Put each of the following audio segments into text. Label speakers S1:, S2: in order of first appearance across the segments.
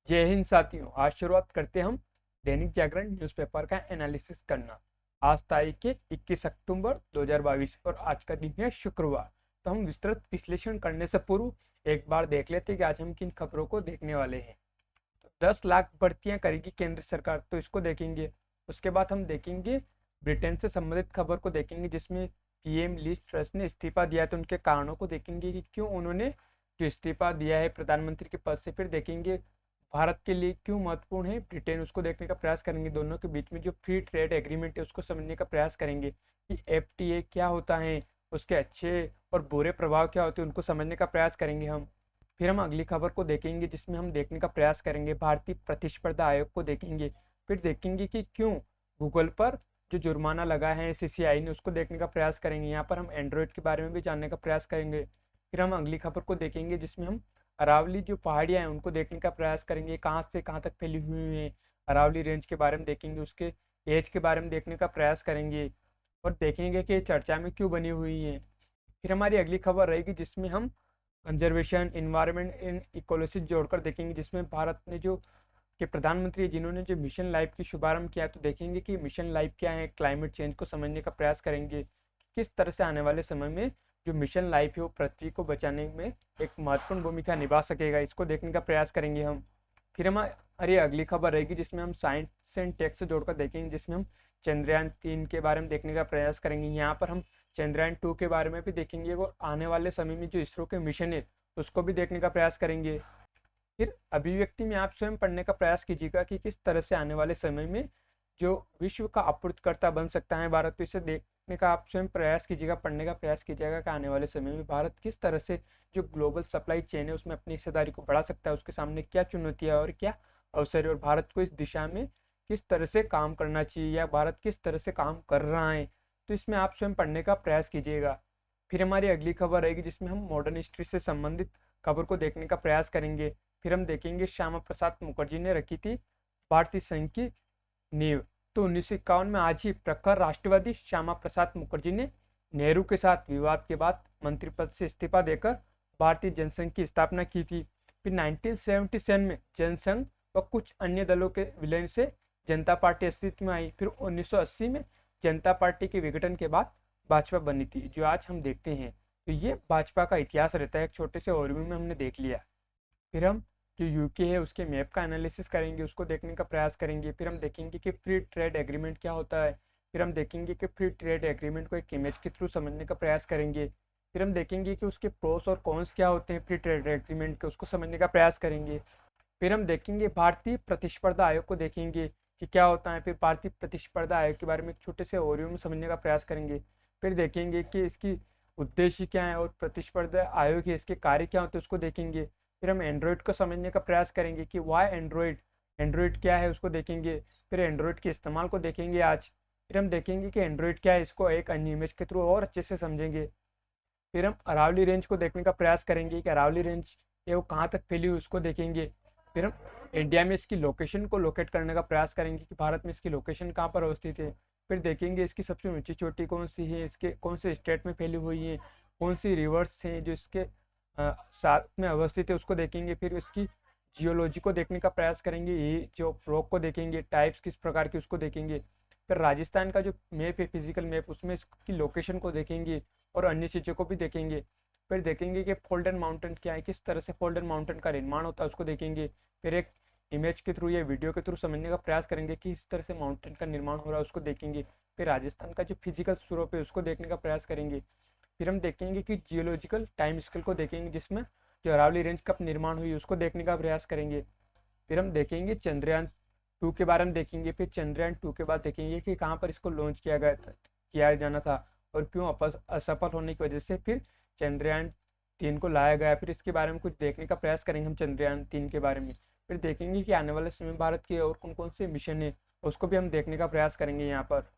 S1: जय हिंद साथियों। आज शुरुआत करते हम दैनिक जागरण न्यूज़पेपर का एनालिसिस करना। आज तारीख है 21 अक्टूबर 2022 और आज का दिन है शुक्रवार। तो हम विस्तृत विश्लेषण करने से पूर्व एक बार देख लेते हैं कि आज हम किन खबरों को देखने वाले हैं। तो 10 लाख भर्तियां करेगी केंद्र सरकार, तो इसको देखेंगे। उसके बाद हम देखेंगे ब्रिटेन से संबंधित खबर को देखेंगे, जिसमें पीएम लिज ट्रस ने इस्तीफा दिया, तो उनके कारणों को देखेंगे कि क्यों उन्होंने जो इस्तीफा दिया है प्रधानमंत्री के पद से। फिर देखेंगे भारत के लिए क्यों महत्वपूर्ण है ब्रिटेन, उसको देखने का प्रयास करेंगे। दोनों के बीच में जो फ्री ट्रेड एग्रीमेंट है उसको समझने का प्रयास करेंगे कि एफटीए क्या होता है, उसके अच्छे और बुरे प्रभाव क्या होते हैं, उनको समझने का प्रयास करेंगे हम। फिर हम अगली खबर को देखेंगे, जिसमें हम देखने का प्रयास करेंगे भारतीय प्रतिस्पर्धा आयोग को देखेंगे। फिर देखेंगे कि क्यों गूगल पर जो जुर्माना लगा है सीसीआई ने, उसको देखने का प्रयास करेंगे। यहाँ पर हम एंड्रॉयड के बारे में भी जानने का प्रयास करेंगे। फिर हम अगली खबर को देखेंगे, जिसमें हम अरावली जो पहाड़ियाँ हैं उनको देखने का प्रयास करेंगे, कहाँ से कहाँ तक फैली हुई हैं। अरावली रेंज के बारे में देखेंगे, उसके एज के बारे में देखने का प्रयास करेंगे और देखेंगे कि ये चर्चा में क्यों बनी हुई हैं। फिर हमारी अगली खबर रहेगी, जिसमें हम कंजर्वेशन, इन्वायरमेंट एंड इकोलॉजी जोड़कर देखेंगे, जिसमें भारत ने जो के प्रधानमंत्री जिन्होंने जो मिशन लाइफ की शुभारंभ किया, तो देखेंगे कि मिशन लाइफ क्या है, क्लाइमेट चेंज को समझने का प्रयास करेंगे। किस तरह से आने वाले समय में जो मिशन लाइफ है वो पृथ्वी को बचाने में एक महत्वपूर्ण भूमिका निभा सकेगा, इसको देखने का प्रयास करेंगे हम। फिर हमारी अगली खबर रहेगी, जिसमें हम साइंस एंड टेक से जोड़कर देखेंगे, जिसमें हम चंद्रयान 3 के बारे में देखने का प्रयास करेंगे। यहाँ पर हम चंद्रयान 2 के बारे में भी देखेंगे और आने वाले समय में जो इसरो के मिशन है उसको भी देखने का प्रयास करेंगे। फिर अभिव्यक्ति में आप स्वयं पढ़ने का प्रयास कीजिएगा कि किस तरह से आने वाले समय में जो विश्व का आपूर्तिकर्ता बन सकता है भारत, तो इसे देखने का आप स्वयं प्रयास कीजिएगा, पढ़ने का प्रयास कीजिएगा कि आने वाले समय में भारत किस तरह से जो ग्लोबल सप्लाई चेन है उसमें अपनी हिस्सेदारी को बढ़ा सकता है, उसके सामने क्या चुनौतियाँ और क्या अवसर है, और भारत को इस दिशा में किस तरह से काम करना चाहिए या भारत किस तरह से काम कर रहा है, तो इसमें आप स्वयं पढ़ने का प्रयास कीजिएगा। फिर हमारी अगली खबर रहेगी, जिसमें हम मॉडर्न हिस्ट्री से संबंधित खबर को देखने का प्रयास करेंगे। फिर हम देखेंगे श्यामा प्रसाद मुखर्जी ने रखी थी भारतीय संघ की नींव। तो 1951 में आज ही प्रखर राष्ट्रवादी श्यामा प्रसाद मुखर्जी ने नेहरू के साथ विवाद के बाद मंत्री पद से इस्तीफा देकर भारतीय जनसंघ की स्थापना की थी। फिर 1977 में जनसंघ व कुछ अन्य दलों के विलय से जनता पार्टी अस्तित्व में आई। फिर 1980 में जनता पार्टी के विघटन के बाद भाजपा बनी थी, जो आज हम देखते हैं। तो ये भाजपा का इतिहास रहता है, एक छोटे से ओवरव्यू में हमने देख लिया। फिर हम जो यूके है उसके मैप का एनालिसिस करेंगे, उसको देखने का प्रयास करेंगे। फिर हम देखेंगे कि फ्री ट्रेड एग्रीमेंट क्या होता है। फिर हम देखेंगे कि फ्री ट्रेड एग्रीमेंट को एक इमेज के थ्रू समझने का प्रयास करेंगे। फिर हम देखेंगे कि उसके प्रोस और कॉन्स क्या होते हैं फ्री ट्रेड एग्रीमेंट के, उसको समझने का प्रयास करेंगे। फिर हम देखेंगे भारतीय प्रतिस्पर्धा आयोग को देखेंगे कि क्या होता है। फिर भारतीय प्रतिस्पर्धा आयोग के बारे में एक छोटे से ओवरव्यू में समझने का प्रयास करेंगे। फिर देखेंगे कि इसकी उद्देश्य क्या है और प्रतिस्पर्धा आयोग है इसके कार्य क्या होते हैं, उसको देखेंगे। फिर हम एंड्रॉयड को समझने का प्रयास करेंगे कि वाई एंड्रॉयड, एंड्रॉयड क्या है उसको देखेंगे। फिर एंड्रॉयड के इस्तेमाल को देखेंगे आज। फिर हम देखेंगे कि एंड्रॉयड क्या है, इसको एक अन्य इमेज के थ्रू और अच्छे से समझेंगे। फिर हम अरावली रेंज को देखने का प्रयास करेंगे कि अरावली रेंज ये वो कहाँ तक फैली हुई उसको देखेंगे। फिर हम इंडिया में इसकी लोकेशन को लोकेट करने का प्रयास करेंगे कि भारत में इसकी लोकेशन कहाँ पर अवस्थित है। फिर देखेंगे इसकी सबसे ऊंची चोटी कौन सी है, इसके कौन से स्टेट में फैली हुई है, कौन सी रिवर्स हैं जो इसके साथ में अवस्थित है, उसको देखेंगे। फिर इसकी जियोलॉजी को देखने का प्रयास करेंगे, ये जो रॉक को देखेंगे, टाइप्स किस प्रकार की उसको देखेंगे। फिर राजस्थान का जो मैप है फिजिकल मैप, उसमें इसकी लोकेशन को देखेंगे और अन्य चीज़ों को भी देखेंगे। फिर देखेंगे कि फोल्डन माउंटेन क्या है, किस तरह से फोल्डन माउंटेन का निर्माण होता है उसको देखेंगे। फिर एक इमेज के थ्रू या वीडियो के थ्रू समझने का प्रयास करेंगे कि इस तरह से माउंटेन का निर्माण हो रहा है उसको देखेंगे। फिर राजस्थान का जो फिजिकल स्वरूप है उसको देखने का प्रयास करेंगे। फिर हम देखेंगे कि जियोलॉजिकल टाइम स्केल को देखेंगे, जिसमें जो अरावली रेंज कब निर्माण हुई उसको देखने का प्रयास करेंगे। फिर हम देखेंगे चंद्रयान 2 के बारे में देखेंगे। फिर चंद्रयान 2 के बाद देखेंगे कि कहाँ पर इसको लॉन्च किया गया था, किया जाना था और क्यों असफल होने की वजह से फिर चंद्रयान 3 को लाया गया। फिर इसके बारे में कुछ देखने का प्रयास करेंगे हम चंद्रयान 3 के बारे में। फिर देखेंगे कि आने वाले समय भारत के और कौन कौन से मिशन है उसको भी हम देखने का प्रयास करेंगे यहाँ पर।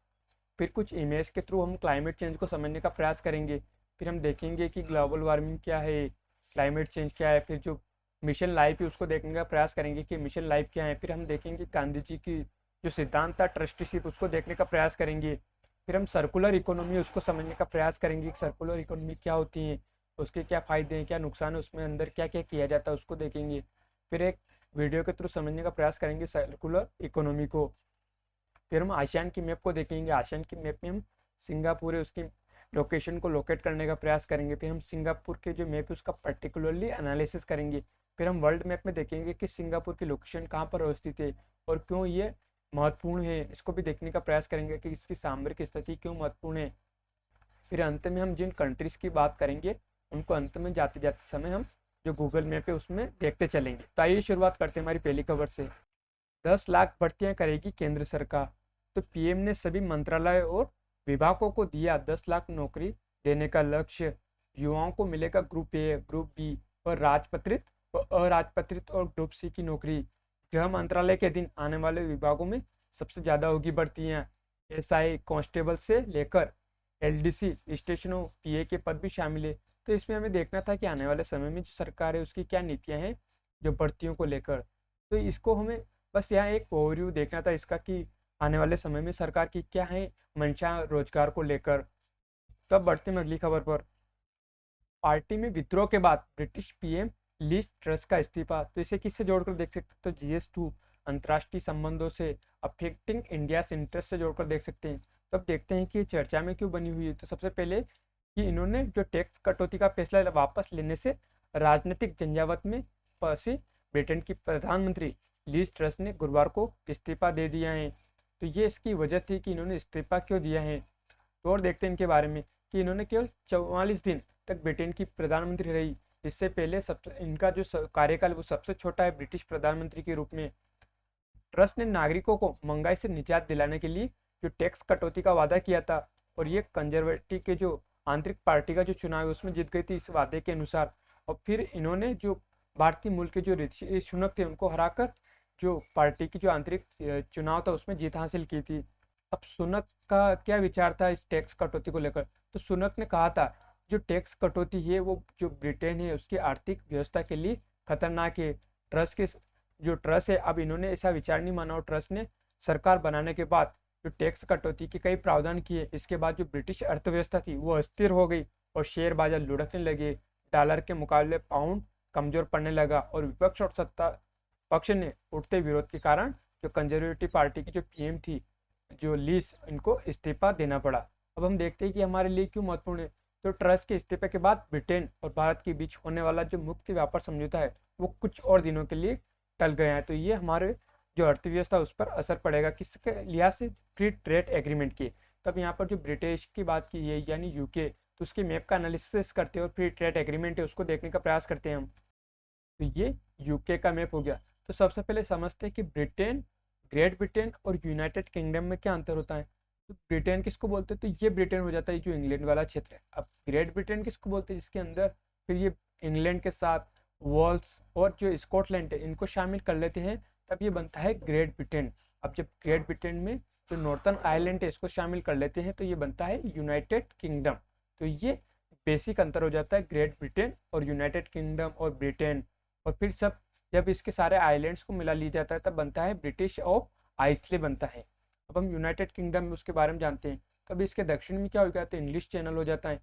S1: फिर कुछ इमेज के थ्रू हम क्लाइमेट चेंज को समझने का प्रयास करेंगे। फिर हम देखेंगे कि ग्लोबल वार्मिंग क्या है, क्लाइमेट चेंज क्या है। फिर जो मिशन लाइफ है उसको देखने का प्रयास करेंगे कि मिशन लाइफ क्या है। फिर हम देखेंगे गांधी जी की जो सिद्धांत था ट्रस्टीशिप, उसको देखने का प्रयास करेंगे। फिर हम सर्कुलर इकोनॉमी उसको समझने का प्रयास करेंगे कि सर्कुलर इकोनॉमी क्या होती है, उसके क्या फ़ायदे हैं, क्या नुकसान है, उसमें अंदर क्या क्या किया जाता है उसको देखेंगे। फिर एक वीडियो के थ्रू समझने का प्रयास करेंगे सर्कुलर इकोनॉमी को। फिर हम आसियान की मैप को देखेंगे। आसियान की मैप में हम सिंगापुर है उसकी लोकेशन को लोकेट करने का प्रयास करेंगे। फिर हम सिंगापुर के जो मैप है उसका पर्टिकुलरली एनालिसिस करेंगे। फिर हम वर्ल्ड मैप में देखेंगे कि सिंगापुर की लोकेशन कहाँ पर अवस्थित है और क्यों ये महत्वपूर्ण है, इसको भी देखने का प्रयास करेंगे कि इसकी सामरिक स्थिति क्यों महत्वपूर्ण है। फिर अंत में हम जिन कंट्रीज़ की बात करेंगे उनको अंत में जाते जाते समय हम जो गूगल मैप है उसमें देखते चलेंगे। तो आइए शुरुआत करते हैं हमारी पहली खबर से। 10 लाख भर्तियां करेगी केंद्र सरकार। तो पीएम ने सभी मंत्रालय और विभागों को दिया 10 लाख नौकरी देने का लक्ष्य। युवाओं को मिलेगा ग्रुप ए, ग्रुप बी और राजपत्रित और अराजपत्रित और ग्रुप सी की नौकरी। गृह मंत्रालय के अधीन आने वाले विभागों में सबसे ज़्यादा होगी भर्तियां। एसआई कांस्टेबल से लेकर एलडीसी स्टेशनों पीए के पद भी शामिल है। तो इसमें हमें देखना था कि आने वाले समय में जो सरकार है उसकी क्या नीतियां हैं जो भर्तियों को लेकर। तो इसको हमें बस यहाँ एक ओवरव्यू देखना था इसका कि आने वाले समय में सरकार की क्या है मंशा रोजगार को लेकर। तब बढ़ते हैं अगली खबर पर। पार्टी में विद्रोह के बाद ब्रिटिश पीएम लिज ट्रस का इस्तीफा। तो इसे किससे जोड़कर देख सकते हैं? तो GS2 अंतर्राष्ट्रीय संबंधों से अफेक्टिंग इंडिया इंटरेस्ट से जोड़कर देख सकते हैं। तो अब देखते हैं कि ये चर्चा में क्यों बनी हुई है। तो सबसे पहले कि इन्होंने जो टैक्स कटौती का फैसला वापस लेने से राजनीतिक झंझावत में फंसी ब्रिटेन की प्रधानमंत्री लीज ट्रस ने गुरुवार को इस्तीफा दे दिया है। तो ये इसकी वजह थी कि इन्होंने इस्तीफा क्यों दिया है। तो और देखते हैं इनके बारे में कि इन्होंने केवल 44 दिन तक ब्रिटेन की प्रधानमंत्री रही। इससे पहले इनका जो कार्यकाल वो सबसे छोटा है ब्रिटिश प्रधानमंत्री के रूप में। ट्रस्ट ने नागरिकों को महंगाई से निजात दिलाने के लिए जो टैक्स कटौती का वादा किया था और ये कंजर्वेटिव के जो आंतरिक पार्टी का जो चुनाव है उसमें जीत गई थी इस वादे के अनुसार। और फिर इन्होंने जो भारतीय मूल के जो ऋषि सुनक थे उनको हराकर जो पार्टी की जो आंतरिक चुनाव था उसमें जीत हासिल की थी। अब सुनक का क्या विचार था इस टैक्स कटौती को लेकर? तो सुनक ने कहा था जो टैक्स कटौती है वो जो ब्रिटेन है उसकी आर्थिक व्यवस्था के लिए खतरनाक है। ट्रस्ट के जो ट्रस्ट है अब इन्होंने ऐसा विचार नहीं माना और ट्रस्ट ने सरकार बनाने के बाद जो टैक्स कटौती के कई प्रावधान किए। इसके बाद जो ब्रिटिश अर्थव्यवस्था थी वो अस्थिर हो गई और शेयर बाजार लुढ़कने लगे। डॉलर के मुकाबले पाउंड कमजोर पड़ने लगा और विपक्ष और सत्ता पक्ष ने उठते विरोध के कारण जो कंजर्वेटिव पार्टी की जो पीएम थी जो लीज इनको इस्तीफा देना पड़ा। अब हम देखते हैं कि हमारे लिए क्यों महत्वपूर्ण है। तो ट्रस्ट के इस्तीफे के बाद ब्रिटेन और भारत के बीच होने वाला जो मुक्त व्यापार समझौता है वो कुछ और दिनों के लिए टल गया है। तो ये हमारे जो अर्थव्यवस्था उस पर असर पड़ेगा किसके लिहाज से? फ्री ट्रेड एग्रीमेंट की। तब यहाँ पर जो ब्रिटिश की बात की है यानी यूके, तो उसके मैप का एनालिसिस करते हैं और फ्री ट्रेड एग्रीमेंट है उसको देखने का प्रयास करते हैं हम। तो ये यूके का मैप हो गया। तो सबसे पहले समझते हैं कि ब्रिटेन, ग्रेट ब्रिटेन और यूनाइटेड किंगडम में क्या अंतर होता है। तो ब्रिटेन किसको बोलते हैं? तो ये ब्रिटेन हो जाता है जो इंग्लैंड वाला क्षेत्र है। अब ग्रेट ब्रिटेन किसको बोलते हैं? जिसके अंदर फिर ये इंग्लैंड के साथ वेल्स और जो स्कॉटलैंड है इनको शामिल कर लेते हैं, तब ये बनता है ग्रेट ब्रिटेन। अब जब ग्रेट ब्रिटेन में जो नॉर्थर्न आयरलैंड है इसको शामिल कर लेते हैं तो ये बनता है यूनाइटेड किंगडम। तो ये बेसिक अंतर हो जाता है ग्रेट ब्रिटेन और यूनाइटेड किंगडम और ब्रिटेन। और फिर सब जब इसके सारे आइलैंड्स को मिला लिया जाता है तब बनता है ब्रिटिश ऑफ आइसलैंड बनता है। अब हम यूनाइटेड किंगडम में उसके बारे में जानते हैं। तब इसके दक्षिण में क्या हो जाता है? इंग्लिश चैनल हो जाता है।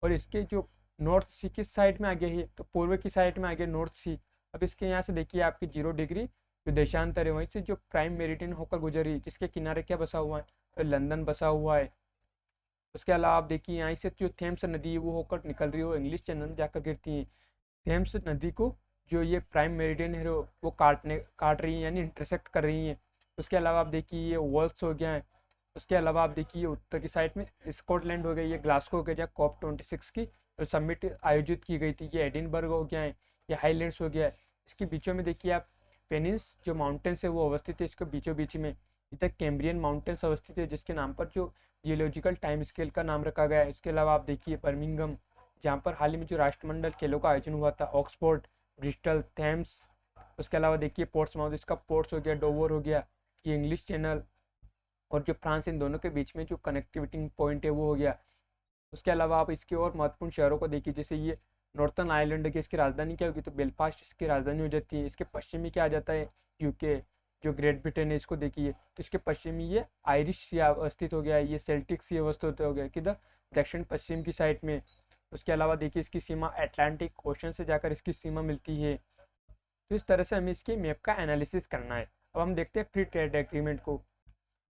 S1: और इसके जो नॉर्थ सी किस साइड में आ गया है? तो पूर्व की साइड में आ गया नॉर्थ सी। अब इसके यहाँ से देखिए आपकी 0 डिग्री जो देशांतर है वहीं से जो प्राइम मेरिडियन होकर गुजरी जिसके किनारे क्या बसा हुआ है? तो लंदन बसा हुआ है। उसके अलावा आप देखिए यहाँ से जो थेम्स नदी है वो होकर निकल रही है, वो इंग्लिश चैनल में जाकर गिरती है। थेम्स नदी को जो ये प्राइम मेरिडियन है वो काट रही है यानी इंटरसेक्ट कर रही है। उसके अलावा आप देखिए ये वेल्स हो गया है। उसके अलावा आप देखिए उत्तर की साइड में स्कॉटलैंड हो गया, ये ग्लासगो हो गया जहाँ COP26 की जो समिट आयोजित की गई थी। ये एडिनबर्ग हो गया है, ये हाईलैंड्स हो गया है। इसके बीचों में देखिए आप पेनिस जो माउंटेन्स है वो अवस्थित है इसके बीचों बीच में। इधर कैम्ब्रियन माउंटेन्स अवस्थित है जिसके नाम पर जो जियोलॉजिकल टाइम स्केल का नाम रखा गया है। इसके अलावा आप देखिए बर्मिंघम जहाँ पर हाल ही में जो राष्ट्रमंडल खेलों का आयोजन हुआ था, ऑक्सफोर्ड, ब्रिस्टल, थेम्स। उसके अलावा देखिए पोर्ट्समाउथ, इसका पोर्ट्स हो गया, डोवर हो गया, ये इंग्लिश चैनल और जो फ्रांस, इन दोनों के बीच में जो कनेक्टिविटी पॉइंट है वो हो गया। उसके अलावा आप इसके और महत्वपूर्ण शहरों को देखिए, जैसे ये नॉर्थर्न आयरलैंड की इसकी राजधानी क्या होगी? तो बेलफास्ट इसकी राजधानी हो जाती है। इसके पश्चिम में क्या आ जाता है? यूके। जो ग्रेट ब्रिटेन है इसको देखिए तो इसके पश्चिमी ये आयरिश सी अवस्थित हो गया है, ये सेल्टिक सी अवस्थित हो गया किधर? दक्षिण पश्चिम की साइड में। उसके अलावा देखिए इसकी सीमा अटलांटिक ओशन से जाकर इसकी सीमा मिलती है। तो इस तरह से हमें इसकी मैप का एनालिसिस करना है। अब हम देखते हैं फ्री ट्रेड एग्रीमेंट को।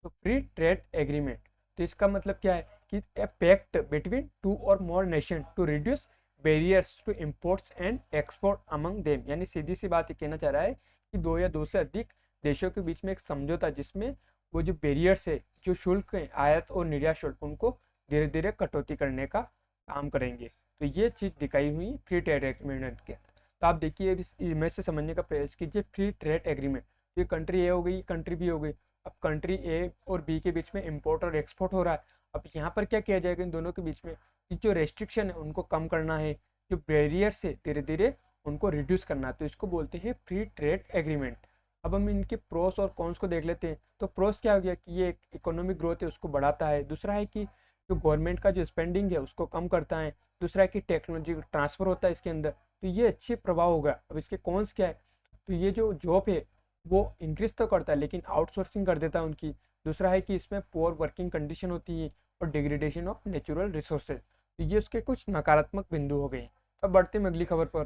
S1: तो फ्री ट्रेड एग्रीमेंट, तो इसका मतलब क्या है कि ए pact between two or more nation to reduce barriers to imports and export among them, यानी सीधी सी बात ये कहना चाह रहा है कि दो या दो से अधिक देशों के बीच में एक समझौता, जिसमें वो जो बैरियर्स है, जो शुल्क है, आयात और निर्यात शुल्क, उनको धीरे धीरे कटौती करने का काम करेंगे। तो ये चीज़ दिखाई हुई फ्री ट्रेड एग्रीमेंट के। तो आप देखिए इस इमेज से समझने का प्रयास कीजिए। फ्री ट्रेड एग्रीमेंट, ये कंट्री ए हो गई, कंट्री बी हो गई। अब कंट्री ए और बी के बीच में इंपोर्ट और एक्सपोर्ट हो रहा है। अब यहाँ पर क्या किया जाएगा इन दोनों के बीच में, कि जो रेस्ट्रिक्शन है उनको कम करना है, जो बैरियर्स है धीरे धीरे उनको रिड्यूस करना है। तो इसको बोलते हैं फ्री ट्रेड एग्रीमेंट। अब हम इनके प्रोस और कॉन्स को देख लेते हैं। तो प्रोस क्या हो गया कि ये इकोनॉमिक ग्रोथ है उसको बढ़ाता है। दूसरा है कि जो गवर्नमेंट का जो स्पेंडिंग है उसको कम करता है। दूसरा है कि टेक्नोलॉजी ट्रांसफर होता है इसके अंदर, तो ये अच्छे प्रभाव होगा। अब इसके कॉन्स क्या है, तो ये जो जॉब है वो इंक्रीज तो करता है लेकिन आउटसोर्सिंग कर देता है उनकी। दूसरा है कि इसमें पुअर वर्किंग कंडीशन होती है और डिग्रेडेशन ऑफ नेचुरल रिसोर्सेज। तो ये उसके कुछ नकारात्मक बिंदु हो गए। अब बढ़ते हैं अगली खबर पर।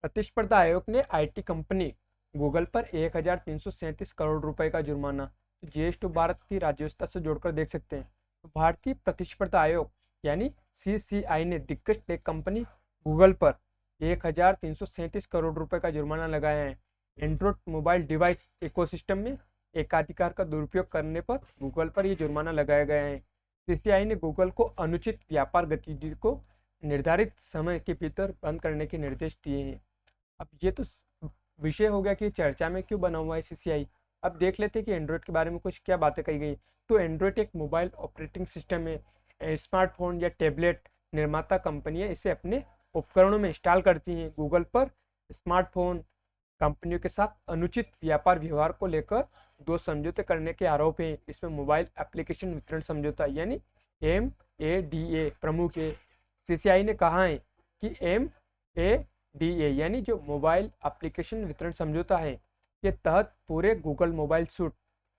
S1: प्रतिस्पर्धा आयोग ने आईटी कंपनी गूगल पर 1337 करोड़ रुपए का जुर्माना। तो जीएसटी भारत की राज्यव्यवस्था से जोड़कर देख सकते हैं। तो भारतीय प्रतिस्पर्धा आयोग यानी सीसीआई ने दिग्गज टेक कंपनी गूगल पर 1337 करोड़ रुपए का जुर्माना लगाया है। एंड्रॉइड मोबाइल डिवाइस इकोसिस्टम में एकाधिकार का दुरुपयोग करने पर गूगल पर यह जुर्माना लगाया गया है। सीसीआई ने गूगल को अनुचित व्यापार गतिविधि को निर्धारित समय के भीतर बंद करने के निर्देश दिए हैं। अब ये तो विषय हो गया कि चर्चा में क्यों बना हुआ है सीसीआई। अब देख लेते हैं कि एंड्रॉइड के बारे में कुछ क्या बातें कही गई। तो एंड्रॉइड एक मोबाइल ऑपरेटिंग सिस्टम है। स्मार्टफोन या टैबलेट निर्माता कंपनियां इसे अपने उपकरणों में इंस्टॉल करती हैं। गूगल पर स्मार्टफोन कंपनियों के साथ अनुचित व्यापार व्यवहार को लेकर 2 समझौते करने के आरोप हैं। इसमें मोबाइल एप्लीकेशन वितरण समझौता यानी MADA प्रमुख है। सीसीआई ने कहा है कि MADA यानी जो मोबाइल एप्लीकेशन वितरण समझौता है के तहत पूरे गूगल मोबाइल सूट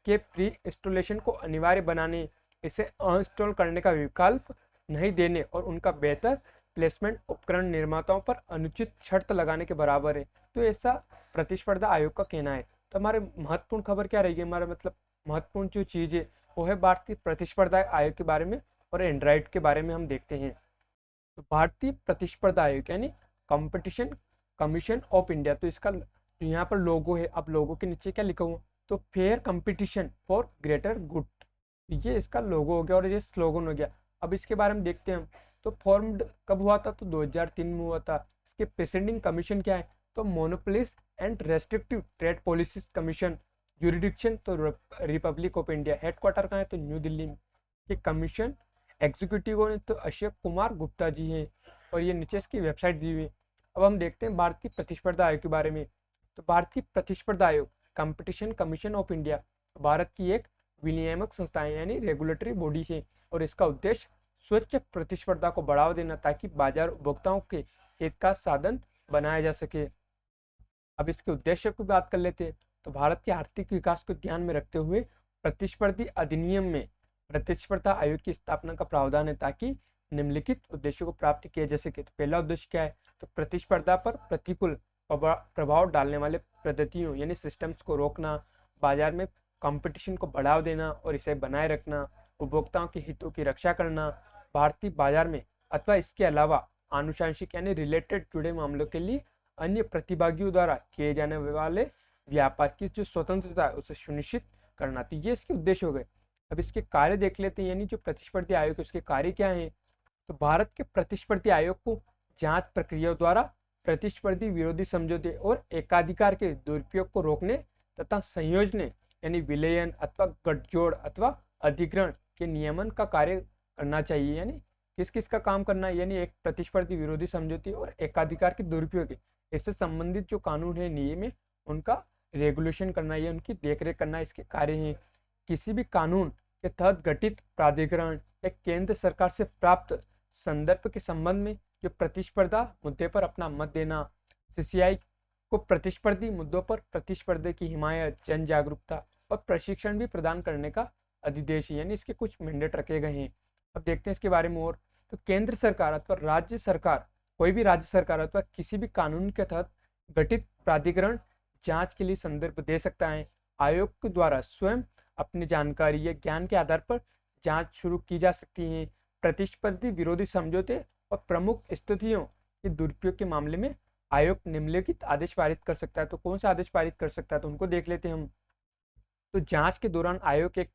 S1: के प्री इंस्टॉलेशन को अनिवार्य बनाने, इसे अनइंस्टॉल करने का विकल्प नहीं देने और उनका बेहतर प्लेसमेंट उपकरण निर्माताओं पर अनुचित शर्त लगाने के बराबर है। तो ऐसा प्रतिस्पर्धा आयोग का कहना है। तो हमारे महत्वपूर्ण खबर क्या रहेगी, हमारा मतलब महत्वपूर्ण जो चीज़ है वो है भारतीय प्रतिस्पर्धा आयोग के बारे में और एंड्रॉइड के बारे में हम देखते हैं। तो भारतीय प्रतिस्पर्धा आयोग यानी कंपटीशन कमीशन ऑफ इंडिया, तो इसका जो यहाँ पर लोगो है, अब लोगो के नीचे क्या लिखा हुआ, तो fair competition for greater good, ये इसका लोगो हो गया और ये स्लोगन हो गया। अब इसके बारे में देखते हैं हम। तो फॉर्म्ड कब हुआ था, तो 2003 में हुआ था। इसके प्रेसिडेंटिंग कमीशन क्या है, तो monopolies and restrictive trade policies commission. Jurisdiction तो रिपब्लिक ऑफ इंडिया। हेडक्वार्टर कहाँ है, तो न्यू दिल्ली में। ये कमीशन एग्जीक्यूटिव ने तो अशोक कुमार गुप्ता जी हैं और ये नीचे इसकी वेबसाइट दी हुई है। अब हम देखते हैं भारतीय प्रतिस्पर्धा आयोग के बारे में। तो भारतीय प्रतिस्पर्धा आयोग competition commission of India Bharat की एक विनियामक संस्था है यानी रेगुलेटरी बॉडी है और इसका उद्देश्य स्वच्छ प्रतिस्पर्धा को बढ़ावा देना ताकि बाजार उपभोक्ताओं के हित का साधन बनाया जा सके। अब इसके उद्देश्य की बात कर लेते हैं। तो भारत के आर्थिक विकास को ध्यान में रखते हुए प्रतिस्पर्धी अधिनियम में प्रतिस्पर्धा आयोग की स्थापना का प्रावधान है ताकि निम्नलिखित उद्देश्यों को प्राप्त किया जा सके। तो पहला उद्देश्य क्या है, तो प्रतिस्पर्धा पर प्रतिकूल प्रभाव डालने वाले पद्धतियों यानी सिस्टम्स को रोकना, बाजार में कंपटीशन को बढ़ावा देना और इसे बनाए रखना, उपभोक्ताओं के हितों की रक्षा करना, भारतीय बाजार में अथवा इसके अलावा आनुषांशिक यानी रिलेटेड जुड़े मामलों के लिए अन्य प्रतिभागियों द्वारा किए जाने वाले व्यापार की जो स्वतंत्रता है उसे सुनिश्चित करना। तो ये इसके उद्देश्य हो गए। अब इसके कार्य देख लेते हैं, यानी जो प्रतिस्पर्धी आयोग है उसके कार्य क्या हैं। तो भारत के प्रतिस्पर्धी आयोग को जांच प्रक्रियाओं द्वारा प्रतिस्पर्धी विरोधी समझौते और एकाधिकार के दुरुपयोग को रोकने तथा संयोजने यानी विलयन अथवा गठजोड़ अथवा अधिग्रहण के नियमन का कार्य करना चाहिए। यानी किस किस का काम करना है, यानी एक प्रतिस्पर्धी विरोधी समझौते और एकाधिकार के दुरुपयोग इससे संबंधित जो कानून है नियम है उनका रेगुलेशन करना है, उनकी देखरेख करना इसके कार्य हैं। किसी भी कानून के तहत गठित प्राधिकरण या केंद्र सरकार से प्राप्त संदर्भ के संबंध में जो प्रतिस्पर्धा मुद्दे पर अपना मत देना। सीसीआई को प्रतिस्पर्धी मुद्दों पर प्रतिस्पर्धा की हिमायत, जन जागरूकता और प्रशिक्षण भी प्रदान करने का अधिदेश है, यानी इसके कुछ मैंडेट रखे गए हैं। अब देखते हैं इसके बारे में और। तो केंद्र सरकार अथवा राज्य सरकार, कोई भी राज्य सरकार अथवा किसी भी कानून के तहत गठित प्राधिकरण जांच के लिए संदर्भ दे सकता है। आयोग के द्वारा स्वयं अपनी जानकारी या ज्ञान के आधार पर जांच शुरू की जा सकती है। प्रतिस्पर्धी विरोधी समझौते और प्रमुख स्थितियों के दुरुपयोग के मामले में आयोग निम्नलिखित आदेश पारित कर सकता है। तो कौन सा आदेश पारित कर सकता है, तो उनको देख लेते हैं हम। तो जांच के दौरान आयोग एक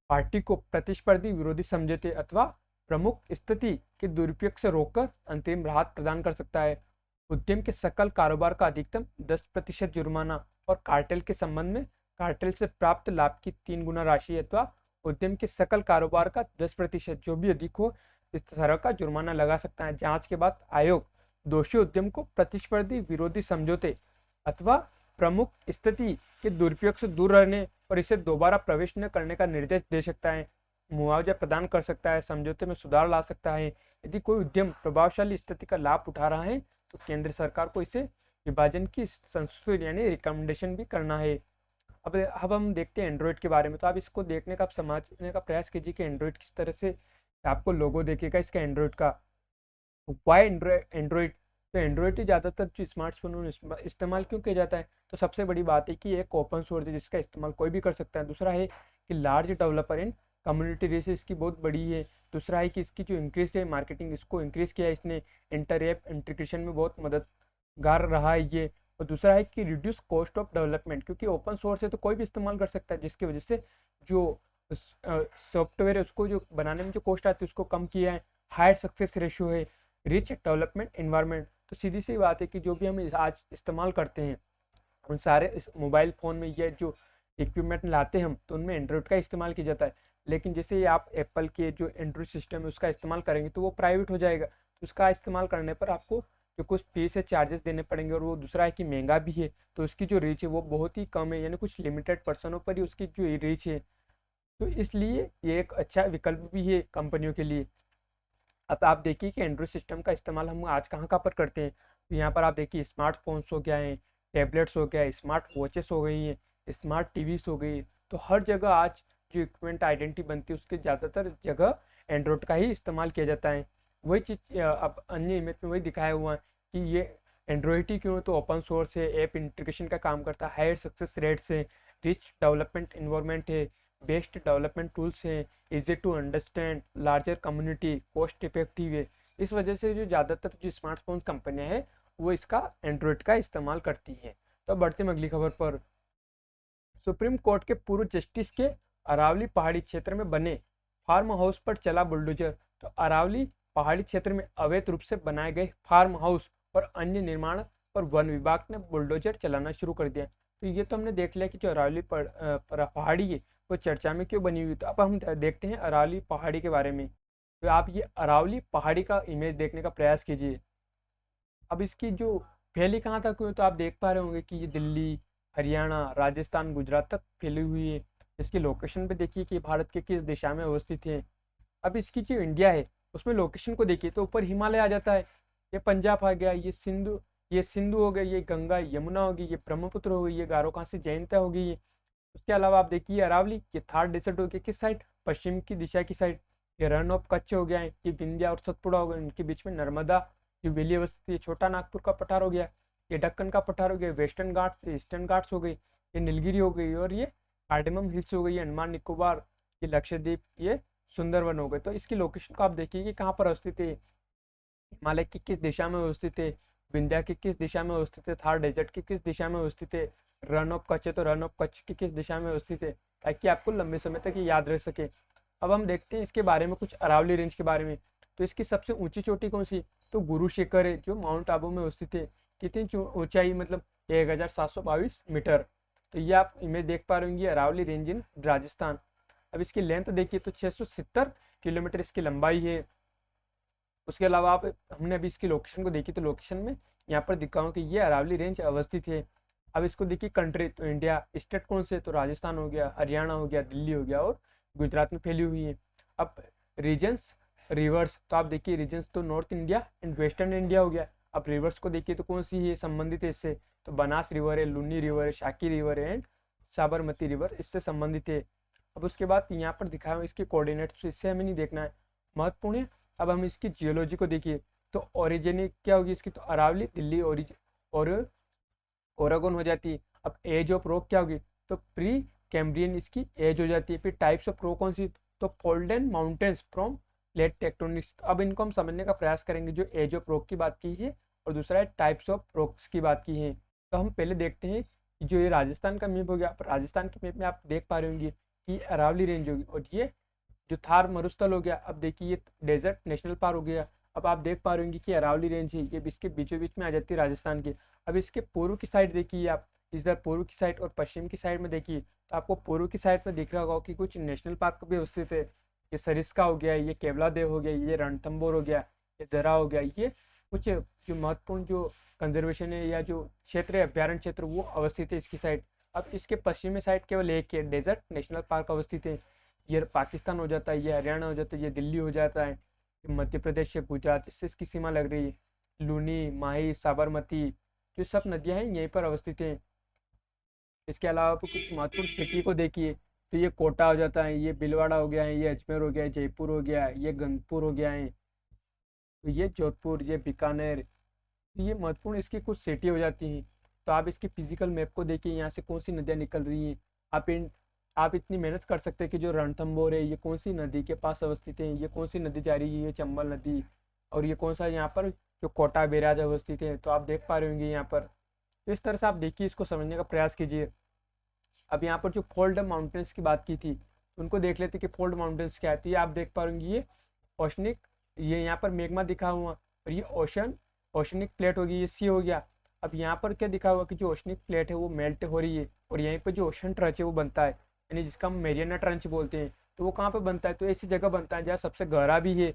S1: पार्टी को प्रतिस्पर्धी विरोधी समझौते अथवा प्रमुख स्थिति के दुरुपयोग से रोककर अंतरिम राहत प्रदान कर सकता है। उद्यम के सकल कारोबार का अधिकतम 10% जुर्माना और कार्टेल के संबंध में कार्टेल से प्राप्त लाभ की 3 गुना राशि अथवा उद्यम के सकल कारोबार का 10% जो भी अधिक हो इस तरह का जुर्माना लगा सकता है। जांच के बाद आयोग दोषी उद्यम को प्रतिस्पर्धी विरोधी समझौते अथवा प्रमुख स्थिति के दुरुपयोग से दूर रहने और इसे दोबारा प्रवेश न करने का निर्देश दे सकता है। मुआवजा प्रदान कर सकता है, समझौते में सुधार ला सकता है। यदि कोई उद्यम प्रभावशाली स्थिति का लाभ उठा रहा है तो केंद्र सरकार को इसे विभाजन की संशोधन यानी रिकमेंडेशन भी करना है। अब हम देखते हैं एंड्रॉइड के बारे में। तो आप इसको देखने का, आप समझने का प्रयास कीजिए कि एंड्रॉइड किस तरह से आपको लोगो देखेगा इसका एंड्रॉइड का। वाई एंड्रॉइड, तो एंड्रॉइड ही ज़्यादातर जो स्मार्टफोन में इस्तेमाल क्यों किया जाता है, तो सबसे बड़ी बात है कि एक ओपन सोर्स है जिसका इस्तेमाल कोई भी कर सकता है। दूसरा है कि लार्ज डेवलपर इन कम्युनिटी रेस इसकी बहुत बड़ी है। दूसरा है कि इसकी जो इंक्रीज है मार्केटिंग, इसको इंक्रीज किया है इसने, इंटर ऐप इंटीग्रेशन में बहुत मददगार रहा है ये। और दूसरा है कि रिड्यूस कॉस्ट ऑफ डेवलपमेंट, क्योंकि ओपन सोर्स है तो कोई भी इस्तेमाल कर सकता है, जिसकी वजह से जो सॉफ्टवेयर है उसको जो बनाने में जो कॉस्ट आती है उसको कम किया है। हायर सक्सेस रेशियो है, रिच डेवलपमेंट इन्वायरमेंट। तो सीधी सी बात है कि जो भी हम आज इस्तेमाल करते हैं उन सारे इस मोबाइल फ़ोन में ये जो इक्विपमेंट लाते हैं हम, तो उनमें एंड्रॉइड का इस्तेमाल किया जाता है। लेकिन जैसे ही आप एप्पल के जो एंड्रॉइड सिस्टम है उसका इस्तेमाल करेंगे तो वो प्राइवेट हो जाएगा। तो उसका इस्तेमाल करने पर आपको जो कुछ फीस है, चार्जेस देने पड़ेंगे, और वो दूसरा है कि महंगा भी है। तो उसकी जो रीच है वो बहुत ही कम है, यानी कुछ लिमिटेड पर्सनों पर ही उसकी जो रीच है। तो इसलिए ये एक अच्छा विकल्प भी है कंपनियों के लिए। अब आप देखिए कि एंड्रॉइड सिस्टम का इस्तेमाल हम आज कहाँ कहाँ पर करते हैं। तो यहाँ पर आप देखिए स्मार्टफोन्स हो गया है, टैबलेट्स हो गया है, स्मार्ट वॉचेस हो गई हैं, स्मार्ट टीवीज हो गई। तो हर जगह आज जो इक्विपमेंट आइडेंटिटी बनती है उसके ज़्यादातर जगह एंड्रॉइड का ही इस्तेमाल किया जाता है। वही चीज़ अब अन्य इमेज में वही दिखाया हुआ है कि ये एंड्रॉइड ही क्यों, तो ओपन सोर्स है, ऐप इंटीग्रेशन का काम करता है, हायर सक्सेस रेट्स है, रिच डेवलपमेंट इन्वायरमेंट है, बेस्ट डेवलपमेंट टूल्स हैं, easy to understand, larger community, cost effective है। इस वजह से जो ज़्यादातर जो स्मार्टफोन कंपनियां हैं वो इसका एंड्रॉइड का इस्तेमाल करती हैं। तो बढ़ते हैं अगली खबर पर। सुप्रीम कोर्ट के पूर्व जस्टिस के अरावली पहाड़ी क्षेत्र में बने फार्म हाउस पर चला बुलडोजर। तो अरावली पहाड़ी क्षेत्र में अवैध रूप से बनाए गए फार्म हाउस और अन्य निर्माण पर वन विभाग ने बुलडोजर चलाना शुरू कर दिया। तो ये तो हमने देख लिया कि जो अरावली पहाड़ी है वो चर्चा में क्यों बनी हुई। तो अब हम देखते हैं अरावली पहाड़ी के बारे में। तो आप ये अरावली पहाड़ी का इमेज देखने का प्रयास कीजिए। अब इसकी जो फैली कहाँ तक हुई, तो आप देख पा रहे होंगे कि ये दिल्ली, हरियाणा, राजस्थान, गुजरात तक फैली हुई है। इसकी लोकेशन पे देखिए कि भारत के किस दिशा में अवस्थित है। अब इसकी जो इंडिया है उसमें लोकेशन को देखिए तो ऊपर हिमालय आ जाता है, ये पंजाब आ गया, ये सिंधु हो गई, ये गंगा यमुना होगी, ये ब्रह्मपुत्र हो गई, ये गारो खासी जयंता हो गई। उसके अलावा आप देखिए अरावली, ये थार डेजर्ट हो गया किस साइड, पश्चिम की दिशा की साइड। ये रन ऑफ कच्छ हो गया है, ये विंध्या और सतपुड़ा हो गया, इनके बीच में नर्मदा जो वैली अवस्थित है। छोटा नागपुर का पठार हो गया, ये दक्कन का पठार हो गया, वेस्टर्न घाट्स, ईस्टर्न घाट्स हो गई, ये नीलगिरी हो गई, और ये कार्डेमम हिल्स हो गई, अंडमान निकोबार, ये लक्षद्वीप, ये सुंदरवन हो गए। तो इसकी लोकेशन को आप देखिए कि कहाँ पर अवस्थित है, हिमालय की किस दिशा में अवस्थित है, विंध्या की किस दिशा में अवस्थित है, थार डेजर्ट की किस दिशा में अवस्थित है, रन ऑफ कच्छ है तो रन ऑफ कच्छ की किस दिशा में अवस्थित है, ताकि आपको लंबे समय तक ये याद रह सके। अब हम देखते हैं इसके बारे में कुछ अरावली रेंज के बारे में। तो इसकी सबसे ऊंची चोटी कौन सी, तो गुरु शिखर है जो माउंट आबू में अवस्थित है। कितनी ऊंचाई, मतलब 1722 मीटर। तो ये आप इमेज देख पा रहे होंगे अरावली रेंज इन राजस्थान। अब इसकी लेंथ देखिए तो 670 किलोमीटर इसकी लंबाई है। उसके अलावा आप, हमने अभी इसकी लोकेशन को देखी तो लोकेशन में यहाँ पर दिखाऊँ कि ये अरावली रेंज अवस्थित है। अब इसको देखिए कंट्री, तो इंडिया, स्टेट कौन से, तो राजस्थान हो गया, हरियाणा हो गया, दिल्ली हो गया और गुजरात में फैली हुई है। अब रीजन्स, रिवर्स, तो आप देखिए रीजन्स तो north India and western India हो गया। अब रिवर्स को देखिए तो कौन सी है संबंधित है इससे, तो बनास रिवर है, लुनी रिवर है, शाकी रिवर है एंड साबरमती रिवर इससे संबंधित है। अब उसके बाद यहाँ पर दिखाया इसके कोऑर्डिनेट्स, इससे हमें नहीं देखना है, महत्वपूर्ण है। अब हम इसकी जियोलॉजी को देखिए तो ओरिजिन क्या होगी इसकी, तो अरावली दिल्ली और ओरेगोन हो जाती है। अब एज ऑफ रॉक क्या होगी, तो प्री कैम्ब्रियन इसकी एज हो जाती है। फिर टाइप्स ऑफ रॉक कौन सी, तो फोल्डन माउंटेन्स फ्रॉम लेट टेक्टोनिक्स। अब इनको हम समझने का प्रयास करेंगे, जो एज ऑफ रॉक की बात की है और दूसरा है टाइप्स ऑफ रॉक्स की बात की है। तो हम पहले देखते हैं कि जो ये राजस्थान का मैप हो गया, राजस्थान के मैप में आप देख पा रहे होंगे कि अरावली रेंज होगी और ये जो थार मरुस्थल हो गया। अब देखिए ये डेजर्ट नेशनल पार्क हो गया। अब आप देख पा रहे होंगे कि अरावली रेंज है, ये इसके बीचों बीच में आ जाती है राजस्थान के। अब इसके पूर्व की साइड देखिए आप, इधर पूर्व की साइड और पश्चिम की साइड में देखिए, तो आपको पूर्व की साइड में दिख रहा होगा कि कुछ नेशनल पार्क भी अवस्थित है। ये सरिस्का हो गया, ये केवला देव हो गया, ये रणथंबोर हो गया, ये दरा हो गया। ये कुछ जो महत्वपूर्ण जो कंजर्वेशन है या जो क्षेत्र है, अभ्यारण्य क्षेत्र, वो अवस्थित है इसकी साइड। अब इसके पश्चिमी साइड केवल एक है, डेजर्ट नेशनल पार्क अवस्थित है। ये पाकिस्तान हो जाता है, ये हरियाणा हो जाता है, ये दिल्ली हो जाता है, ये मध्य प्रदेश से गुजरात, इससे इसकी सीमा लग रही है। लूनी, माही, साबरमती, जो सब नदियां हैं यहीं पर अवस्थित हैं। इसके अलावा आप कुछ महत्वपूर्ण सिटी को देखिए, तो ये कोटा हो जाता है, ये भीलवाड़ा हो गया है, ये अजमेर हो गया है, जयपुर हो गया है, ये गंगपुर हो गया है, तो ये जोधपुर, ये बीकानेर। तो ये महत्वपूर्ण इसकी कुछ सिटी हो जाती हैं। तो आप इसकी फिजिकल मैप को देखिए, यहाँ से कौन सी नदियाँ निकल रही हैं। आप इतनी मेहनत कर सकते हैं कि जो रणथंबोर है ये कौन सी नदी के पास अवस्थित है, ये कौन सी नदी जा रही है, ये चंबल नदी। और ये कौन सा यहाँ पर जो कोटा बैराज अवस्थित है, तो आप देख पा रहे होंगे यहाँ पर। तो इस तरह से आप देखिए, इसको समझने का प्रयास कीजिए। अब यहाँ पर जो फोल्ड माउंटेन्स की बात की थी, उनको देख लेते कि फोल्ड माउंटेन्स क्या है। तो ये आप देख पा रहे होंगे, ये ओशनिक, ये यहाँ पर मेग्मा दिखा हुआ और ये ओशनिक प्लेट होगी, ये सी हो गया। अब यहाँ पर क्या दिखा हुआ कि जो ओशनिक प्लेट है वो मेल्ट हो रही है और यहीं पर जो ओशन ट्रंच है वो बनता है, यानी जिसका हम मेरियाना ट्रंच बोलते हैं। तो वो कहाँ पर बनता है, तो ऐसी जगह बनता है जहाँ सबसे गहरा भी है।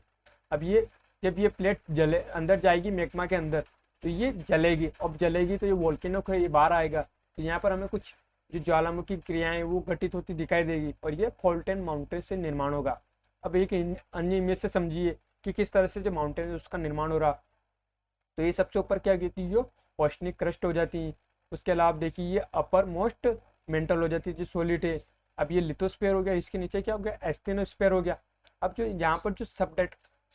S1: अब ये जब ये प्लेट जले अंदर जाएगी मेग्मा के अंदर, तो ये जलेगी। अब जलेगी तो ये वोल्केनो का ये बाहर आएगा, तो यहाँ पर हमें कुछ जो ज्वालामुखी क्रियाएं वो घटित होती दिखाई देगी और ये फॉल्टन माउंटेन से निर्माण होगा। अब एक अन्य इमेज से समझिए कि किस तरह से जो माउंटेन है उसका निर्माण हो रहा। तो ये सबसे ऊपर क्या कहती है, जो ओशनिक क्रस्ट हो जाती है। उसके अलावा देखिए ये अपर मोस्ट मेंटल हो जाती है, जो सॉलिड है। अब ये लिथोस्फीयर हो गया, इसके नीचे क्या हो गया, एस्टेनोस्फीयर हो गया। अब जो यहाँ पर जो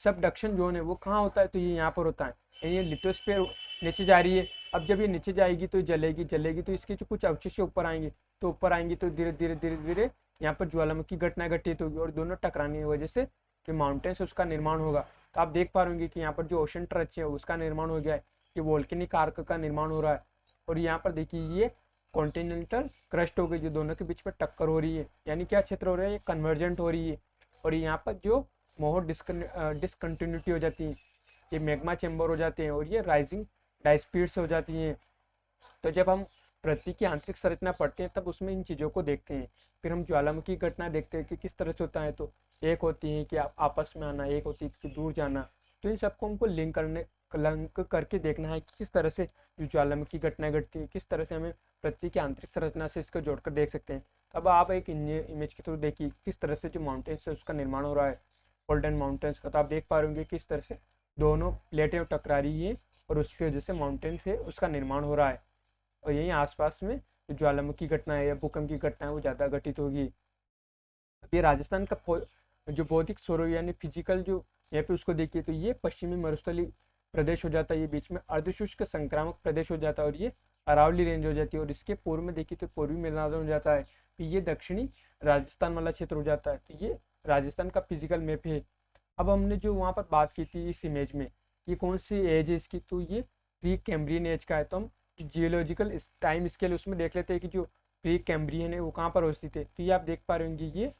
S1: सबडक्शन जोन है वो कहाँ होता है, तो ये यहाँ पर होता है। ये लिथोस्फीयर नीचे जा रही है। अब जब ये नीचे जाएगी तो जलेगी, जलेगी तो इसके जो कुछ अवशेष ऊपर आएंगे, तो ऊपर आएंगे तो धीरे धीरे धीरे धीरे यहाँ पर ज्वालामुखी घटना घटित होगी और दोनों टकराने की वजह से जो माउंटेन्स उसका निर्माण होगा। तो आप देख पा रहे होंगे कि यहाँ पर जो ओशन ट्रच है उसका निर्माण हो गया है, ये वोल्केनिक आर्क का निर्माण हो रहा है। और यहाँ पर देखिए ये कॉन्टिनेंटल क्रस्ट हो गई, जो दोनों के बीच में टक्कर हो रही है, यानी क्या क्षेत्र हो रहा है, ये कन्वर्जेंट हो रही है। और यहाँ पर जो मोहर डिसकंटिन्यूटी हो जाती है, ये मैग्मा चेंबर हो जाते हैं और ये राइजिंग डाइस्पीड्स हो जाती हैं। तो जब हम पृथ्वी की आंतरिक संरचना पढ़ते हैं तब उसमें इन चीज़ों को देखते हैं। फिर हम ज्वालामुखी घटना देखते हैं कि किस तरह से होता है। तो एक होती है कि आप आपस में आना, एक होती है कि दूर जाना। तो इन सबको हमको लिंक करके देखना है कि किस तरह से जो ज्वालामुखी घटना घटती है, किस तरह से हमें पृथ्वी की आंतरिक संरचना से इसको जोड़कर देख सकते हैं। अब आप एक इमेज के थ्रू देखिए किस तरह से जो माउंटेन्स है उसका निर्माण हो रहा है, गोल्डन माउंटेन्स का। तो आप देख पा रहे होंगे किस तरह से दोनों प्लेटें टकरा रही है और उसकी वजह से माउंटेन से उसका निर्माण हो रहा है। और यहीं आसपास में जो ज्वालामुखी घटना है या भूकंप की घटना है वो ज़्यादा घटित होगी। ये राजस्थान का जो भौतिक स्वरूप यानी फिजिकल जो यहाँ पे उसको देखिए, तो ये पश्चिमी मरुस्थलीय प्रदेश हो जाता है, ये बीच में अर्धशुष्क संक्रामक प्रदेश हो जाता है और ये अरावली रेंज हो जाती है। और इसके पूर्व में देखिए तो पूर्वी मैदान हो जाता है, तो ये दक्षिणी राजस्थान वाला क्षेत्र हो जाता है। तो ये राजस्थान का फिजिकल मैप है। अब हमने जो वहाँ पर बात की थी इस इमेज में, ये कौन सी एज है इसकी, तो ये प्री कैम्ब्रियन एज का है। तो हम जो जियोलॉजिकल टाइम स्केल उसमें देख लेते हैं कि जो प्री कैम्ब्रियन है वो कहाँ पर अवस्थित है। तो ये आप देख पा रहे होंगे, ये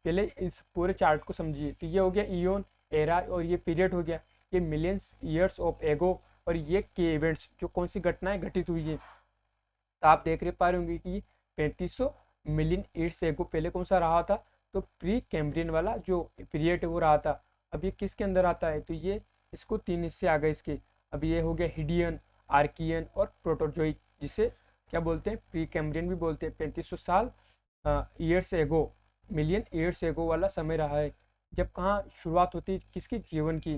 S1: पहले इस पूरे चार्ट को समझिए। तो ये हो गया इयोन एरा और ये पीरियड हो गया, ये मिलियंस ईयर्स ऑफ एगो। और ये के इवेंट्स जो कौन सी घटनाएं घटित हुई है, तो आप देख रहे पा रहे होंगे कि 3500 मिलियन ईयर्स एगो पहले कौन सा रहा था, तो प्री कैम्ब्रियन वाला जो पीरियड है वो रहा था। अब ये किसके अंदर आता है, तो ये इसको 3 हिस्से आ गए इसके। अब ये हो गया हिडियन, आर्कियन और प्रोटोजोइक, जिसे क्या बोलते हैं, प्री कैम्ब्रियन भी बोलते हैं। 3500 साल years ago, million years ago वाला समय रहा है, जब कहाँ शुरुआत होती है किसकी, जीवन की।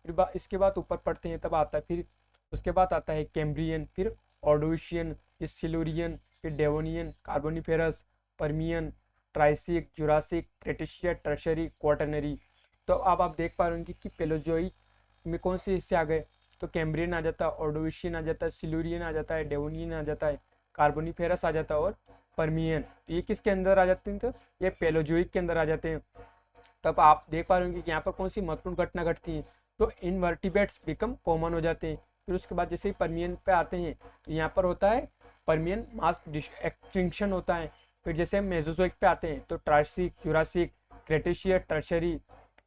S1: फिर इसके बाद ऊपर पढ़ते हैं तब आता है, फिर उसके बाद आता है कैम्ब्रियन, फिर ऑर्डोविशियन, फिर सिलुरियन, फिर Devonian, Carboniferous, Permian, Triassic, Jurassic, Cretaceous, tertiary, quaternary. तो अब आप देख पा रहे होंगे कि पेलोजोइक में कौन से हिस्से आ गए, तो कैम्ब्रियन आ जाता है, ऑर्डोविशियन आ जाता है, सिल्यूरियन आ जाता है, डेवोनियन आ जाता है, कार्बोनिफेरस आ जाता है और पर्मियन। तो ये किसके अंदर आ जाते हैं? तो ये पेलोजोइक के अंदर आ जाते हैं। तब आप देख पा रहे हो कि यहाँ पर कौन सी महत्वपूर्ण घटना घटती है, तो इनवर्टिब्रेट्स बिकम कॉमन हो जाते हैं। फिर उसके बाद जैसे ही पर्मियन पे आते हैं तो यहाँ पर होता है पर्मियन मास एक्सटिंक्शन होता है। फिर जैसे हम मेसोजोइक पे आते हैं तो Triassic, Jurassic, Cretaceous, tertiary,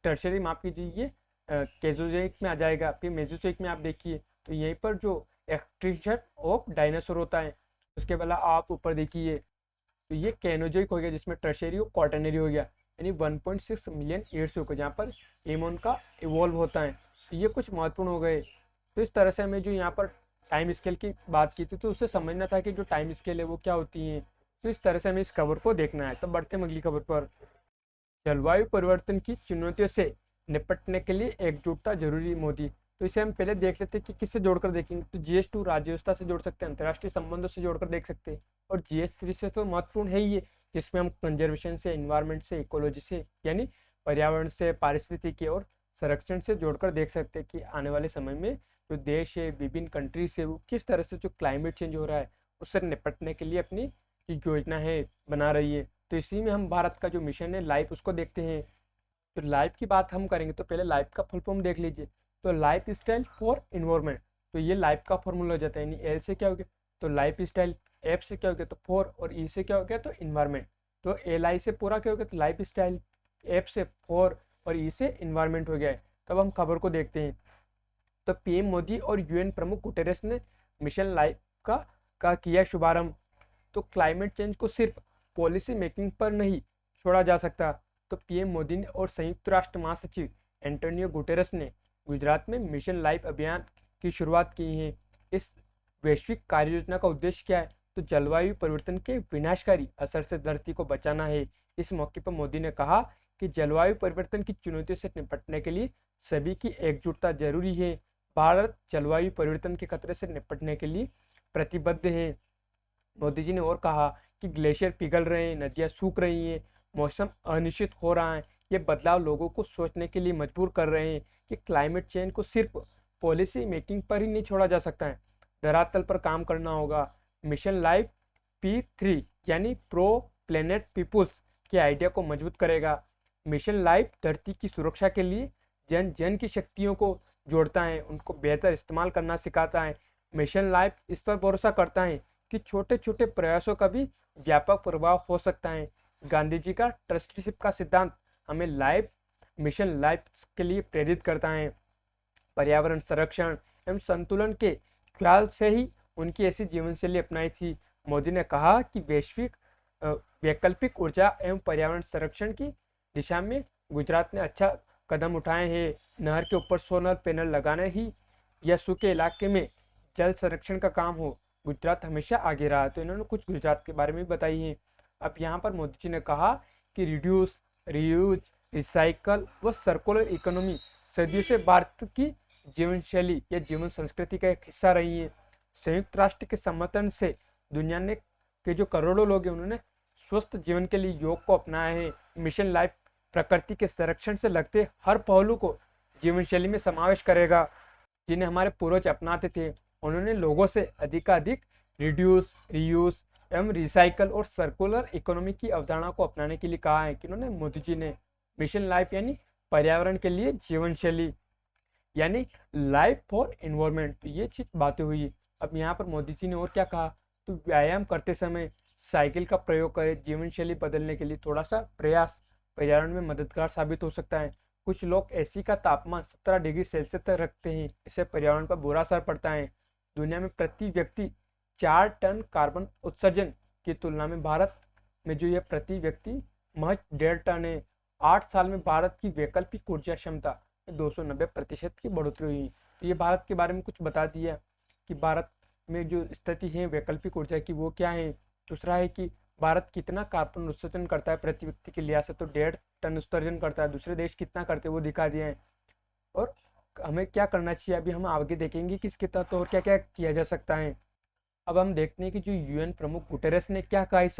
S1: tertiary माफ कीजिए ये केजोजोइक में आ जाएगा। फिर मेसोजोइक में आप देखिए तो यहीं पर जो एक्सटिंक्शन ऑफ डायनासोर होता है। उसके बाद आप ऊपर देखिए तो ये कैनोजोइक हो गया, जिसमें टर्शरी और क्वाटरनरी हो गया, यानी 1.6 मिलियन ईयर्स हो गए जहाँ पर एमोन का इवॉल्व होता है। तो ये कुछ महत्वपूर्ण हो गए। तो इस तरह से हमें जो यहाँ पर टाइम स्केल की बात की थी तो उससे समझना था कि जो टाइम स्केल है वो क्या होती है। तो इस तरह से हमें इस खबर को देखना है। तो बढ़ते हैं अगली खबर पर। जलवायु परिवर्तन की चुनौतियों से निपटने के लिए एकजुटता जरूरी, मोदी। तो इसे हम पहले देख लेते हैं कि किससे जोड़कर देखेंगे। तो GS2 राज्य व्यवस्था से जोड़ सकते हैं, अंतर्राष्ट्रीय संबंधों से जोड़कर देख सकते हैं, और GS3 से तो महत्वपूर्ण है ही है, जिसमें हम कंजर्वेशन से, इन्वायरमेंट से, इकोलॉजी से यानी पर्यावरण से, पारिस्थितिकी और संरक्षण से जोड़कर देख सकते हैं कि आने वाले समय में जो देश है, विभिन्न कंट्रीज है, वो किस तरह से जो क्लाइमेट चेंज हो रहा है उससे निपटने के लिए अपनी योजना है बना रही है। तो इसी में हम भारत का जो मिशन है लाइफ उसको देखते हैं। तो लाइफ की बात हम करेंगे तो पहले लाइफ का फुल फॉर्म देख लीजिए। तो लाइफ स्टाइल फॉर इन्वायरमेंट, तो ये लाइफ का फॉर्मूला हो जाता है, यानी एल से क्या हो गया तो लाइफ स्टाइल, एफ से क्या हो गया तो फॉर, और ई से क्या हो गया तो इन्वायरमेंट। तो एल आई से पूरा क्या हो गया तो लाइफ स्टाइल, एफ से फॉर और ई से इन्वायरमेंट हो गया है। तब हम खबर को देखते हैं। तो PM मोदी और UN प्रमुख गुटेरेस ने मिशन लाइफ का किया शुभारंभ। तो क्लाइमेट चेंज को सिर्फ पॉलिसी मेकिंग पर नहीं छोड़ा जा सकता। तो PM मोदी ने और संयुक्त राष्ट्र महासचिव एंटोनियो गुटेरेस ने गुजरात में मिशन लाइफ अभियान की शुरुआत की है। इस वैश्विक कार्य योजना का उद्देश्य क्या है? तो जलवायु परिवर्तन के विनाशकारी असर से धरती को बचाना है। इस मौके पर मोदी ने कहा कि जलवायु परिवर्तन की चुनौतियों से निपटने के लिए सभी की एकजुटता जरूरी है। भारत जलवायु परिवर्तन के खतरे से निपटने के लिए प्रतिबद्ध है। मोदी जी ने और कहा कि ग्लेशियर पिघल रहे हैं, नदियां सूख रही हैं, मौसम अनिश्चित हो रहा है। ये बदलाव लोगों को सोचने के लिए मजबूर कर रहे हैं कि क्लाइमेट चेंज को सिर्फ पॉलिसी मेकिंग पर ही नहीं छोड़ा जा सकता है, धरातल पर काम करना होगा। मिशन लाइफ P3 यानी प्रो प्लेनेट पीपुल्स के आइडिया को मजबूत करेगा। मिशन लाइफ धरती की सुरक्षा के लिए जन जन की शक्तियों को जोड़ता है, उनको बेहतर इस्तेमाल करना सिखाता है। मिशन लाइफ इस पर भरोसा करता है कि छोटे छोटे प्रयासों का भी व्यापक प्रभाव हो सकता है। गांधी जी का ट्रस्टीशिप का सिद्धांत हमें लाइफ मिशन लाइफ के लिए प्रेरित करता है। पर्यावरण संरक्षण एवं संतुलन के ख्याल से ही उनकी ऐसी जीवन शैली अपनाई थी। मोदी ने कहा कि वैकल्पिक ऊर्जा एवं पर्यावरण संरक्षण की दिशा में गुजरात ने अच्छा कदम उठाए हैं। नहर के ऊपर सोलर पैनल लगाने ही या सूखे इलाके में जल संरक्षण का काम हो, गुजरात हमेशा आगे रहा। तो इन्होंने कुछ गुजरात के बारे में बताई है। अब यहाँ पर मोदी जी ने कहा कि रिड्यूस, रीयूज, रिसाइकल व सर्कुलर इकोनॉमी सदियों से भारत की जीवन शैली या जीवन संस्कृति का एक हिस्सा रही है। संयुक्त राष्ट्र के समर्थन से दुनिया ने के जो करोड़ों लोग हैं उन्होंने स्वस्थ जीवन के लिए योग को अपनाया है। मिशन लाइफ प्रकृति के संरक्षण से लगते हर पहलू को जीवन शैली में समावेश करेगा, जिन्हें हमारे पूर्वज अपनाते थे। उन्होंने लोगों से अधिकाधिक रिड्यूस, रीयूज एवं रिसाइकल और सर्कुलर इकोनॉमी की अवधारणा को अपनाने के लिए कहा है कि उन्होंने मोदी जी ने मिशन लाइफ यानी पर्यावरण के लिए जीवन शैली यानी लाइफ फॉर एनवायरमेंट, तो ये चीज बातें हुई। अब यहाँ पर मोदी जी ने और क्या कहा, तो व्यायाम करते समय साइकिल का प्रयोग करें, जीवन शैली बदलने के लिए थोड़ा सा प्रयास पर्यावरण में मददगार साबित हो सकता है। कुछ लोग एसी का तापमान 17 डिग्री सेल्सियस तक रखते हैं, इससे पर्यावरण पर बुरा असर पड़ता है। दुनिया में प्रति व्यक्ति 4 टन कार्बन उत्सर्जन की तुलना में भारत में जो यह प्रति व्यक्ति महज 1.5 टन है। 8 साल में भारत की वैकल्पिक ऊर्जा क्षमता 290% की बढ़ोतरी हुई। तो ये भारत के बारे में कुछ बता दिया कि भारत में जो स्थिति है वैकल्पिक ऊर्जा की वो क्या है। दूसरा है कि भारत कितना कार्बन उत्सर्जन करता है प्रति व्यक्ति के लिहाज से, तो 1.5 टन उत्सर्जन करता है। दूसरे देश कितना करते हैं वो दिखा दिया है। और हमें क्या करना चाहिए अभी हम आगे देखेंगे कि इसके तहत और क्या क्या किया जा सकता है। अब हम देखते हैं कि जो UN प्रमुख गुटेरेस ने क्या कहा इस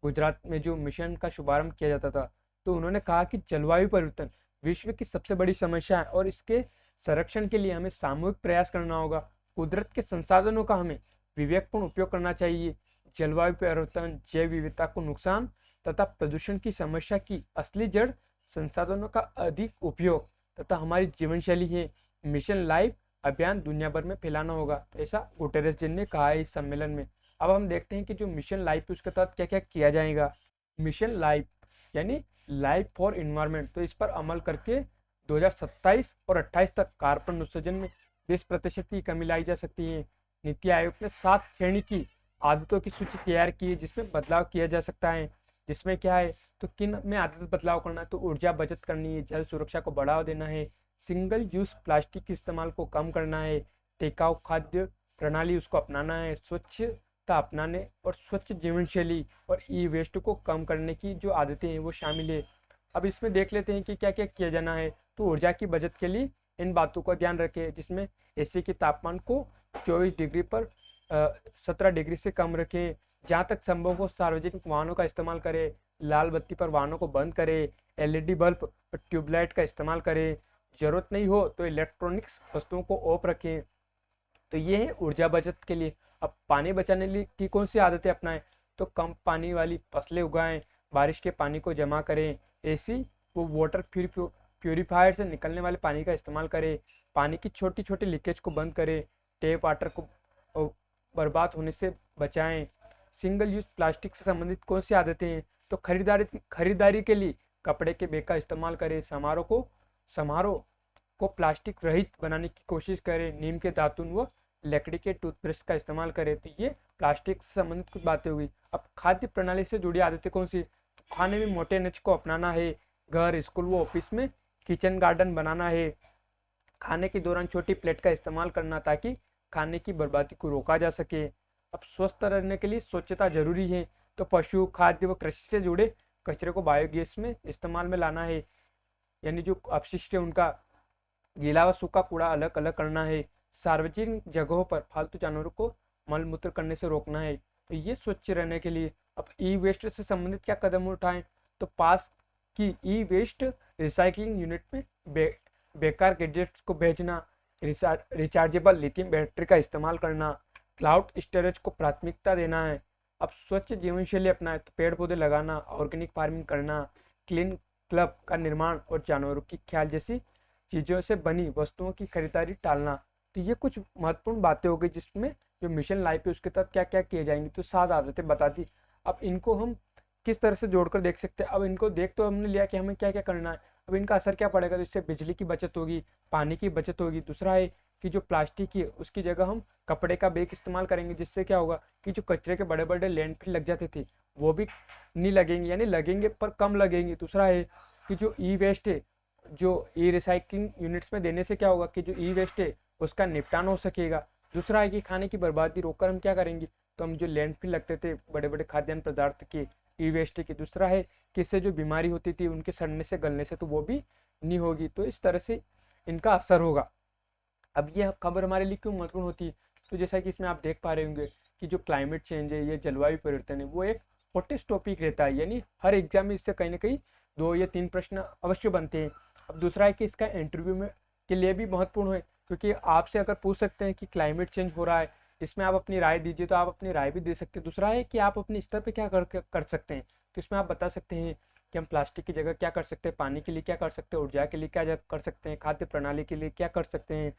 S1: गुजरात में जो मिशन का शुभारंभ किया जाता था। तो उन्होंने कहा कि जलवायु परिवर्तन विश्व की सबसे बड़ी समस्या है और इसके संरक्षण के लिए हमें सामूहिक प्रयास करना होगा। कुदरत के संसाधनों का हमें विवेकपूर्ण उपयोग करना चाहिए। जलवायु परिवर्तन, जैव विविधता को नुकसान तथा प्रदूषण की समस्या की असली जड़ संसाधनों का अधिक उपयोग तथा हमारी जीवन शैली है। मिशन लाइफ अभियान दुनिया भर में फैलाना होगा, तो ऐसा गुटेरेस जी ने कहा है इस सम्मेलन में। अब हम देखते हैं कि जो मिशन लाइफ है उसके तहत क्या क्या किया जाएगा। मिशन लाइफ यानी लाइफ फॉर इन्वायरमेंट, तो इस पर अमल करके 2027 और 28 तक कार्बन उत्सर्जन में 20% की कमी लाई जा सकती है। नीति आयोग ने 7 श्रेणी की आदतों की सूची तैयार की है जिसमें बदलाव किया जा सकता है। जिसमें क्या है, तो किन में आदत बदलाव करना है, तो ऊर्जा बचत करनी है, जल सुरक्षा को बढ़ावा देना है, सिंगल यूज प्लास्टिक के इस्तेमाल को कम करना है, टिकाऊ खाद्य प्रणाली उसको अपनाना है, स्वच्छता अपनाने और स्वच्छ जीवन शैली और ई वेस्ट को कम करने की जो आदतें हैं वो शामिल है। अब इसमें देख लेते हैं कि क्या क्या किया जाना है। तो ऊर्जा की बचत के लिए इन बातों का ध्यान रखें, जिसमें एसी के तापमान को 24 डिग्री पर 17 डिग्री से कम रखें। जहाँ तक संभव हो सार्वजनिक वाहनों का इस्तेमाल करें, लाल बत्ती पर वाहनों को बंद करें, एलईडी बल्ब और ट्यूबलाइट का इस्तेमाल करें, जरूरत नहीं हो तो इलेक्ट्रॉनिक्स वस्तुओं को ऑफ रखें। तो ये है ऊर्जा बचत के लिए। अब पानी बचाने की कौन सी आदतें अपनाएं, तो कम पानी वाली फसलें उगाएं, बारिश के पानी को जमा करें, एसी वो वाटर प्यूरिफायर से निकलने वाले पानी का इस्तेमाल करें, पानी की छोटी छोटी लीकेज को बंद करें, टेप वाटर को बर्बाद होने से बचाएं। सिंगल यूज प्लास्टिक से संबंधित कौन सी आदतें हैं, तो खरीदारी के लिए कपड़े के बैग का इस्तेमाल करें, समारोह को प्लास्टिक रहित बनाने की कोशिश करें, नीम के दातुन व लकड़ी के टूथब्रश का इस्तेमाल करें। तो ये प्लास्टिक से संबंधित कुछ बातें होगी। अब खाद्य प्रणाली से जुड़ी आदतें कौन सी, तो खाने में मोटे अनाज को अपनाना है, घर स्कूल व ऑफिस में किचन गार्डन बनाना है, खाने के दौरान छोटी प्लेट का इस्तेमाल करना ताकि खाने की बर्बादी को रोका जा सके। अब स्वस्थ रहने के लिए स्वच्छता जरूरी है, तो पशु खाद्य व कृषि से जुड़े कचरे को बायोगैस में इस्तेमाल में लाना है, यानी जो अपशिष्ट है उनका गीला व सूखा कूड़ा अलग अलग करना है। सार्वजनिक जगहों पर फालतू जानवरों को मल मूत्र करने से रोकना है। तो ये स्वच्छ रहने के लिए। अब ई वेस्ट से संबंधित क्या कदम उठाएं, तो पास की ई वेस्ट रिसाइकलिंग यूनिट में बेकार गैजेट्स को भेजना, रिचार्जेबल लिथियम बैटरी का इस्तेमाल करना, क्लाउड स्टोरेज को प्राथमिकता देना है। अब स्वच्छ जीवन शैली अपनाएं, तो पेड़ पौधे लगाना, ऑर्गेनिक फार्मिंग करना, क्लीन क्लब का निर्माण और जानवरों की ख्याल जैसी चीज़ों से बनी वस्तुओं की खरीदारी टालना। तो ये कुछ महत्वपूर्ण बातें हो गई जिसमें जो मिशन लाइफ है उसके तहत क्या क्या किए जाएंगे। तो 7 आदतें बता दी। अब इनको हम किस तरह से जोड़कर देख सकते हैं। अब इनको देख तो हमने लिया कि हमें क्या क्या करना है। अब इनका असर क्या पड़ेगा, तो इससे बिजली की बचत होगी, पानी की बचत होगी। दूसरा है कि जो प्लास्टिक है उसकी जगह हम कपड़े का बैग इस्तेमाल करेंगे, जिससे क्या होगा कि जो कचरे के बड़े बड़े लैंडफिल लग जाते थे वो भी नहीं लगेंगे, यानी लगेंगे पर कम लगेंगे। दूसरा है कि जो ई वेस्ट है, जो ई रिसाइकलिंग यूनिट्स में देने से क्या होगा कि जो ई वेस्ट है उसका निपटान हो सकेगा। दूसरा है कि खाने की बर्बादी रोककर हम क्या करेंगे, तो हम जो लैंडफिल लगते थे बड़े बड़े खाद्यान्न पदार्थ के ई वेस्ट के, दूसरा है कि इससे जो बीमारी होती थी उनके सड़ने से गलने से, तो वो भी नहीं होगी। तो इस तरह से इनका असर होगा। अब ये खबर हमारे लिए क्यों महत्वपूर्ण होती है, तो जैसा कि इसमें आप देख पा रहे होंगे कि जो क्लाइमेट चेंज है, ये जलवायु परिवर्तन है, वो एक हॉटेस्ट टॉपिक रहता है, यानी हर एग्जाम में इससे कहीं ना कहीं 2 या 3 प्रश्न अवश्य बनते हैं। अब दूसरा है कि इसका इंटरव्यू में के लिए भी महत्वपूर्ण है, क्योंकि आपसे अगर पूछ सकते हैं कि क्लाइमेट चेंज हो रहा है, इसमें आप अपनी राय दीजिए, तो आप अपनी राय भी दे सकते हैं। दूसरा है कि आप अपने स्तर पे क्या कर सकते हैं, तो इसमें आप बता सकते हैं कि हम प्लास्टिक की जगह क्या कर सकते हैं, पानी के लिए क्या कर सकते हैं, ऊर्जा के लिए क्या कर सकते हैं, खाद्य प्रणाली के लिए क्या कर सकते हैं,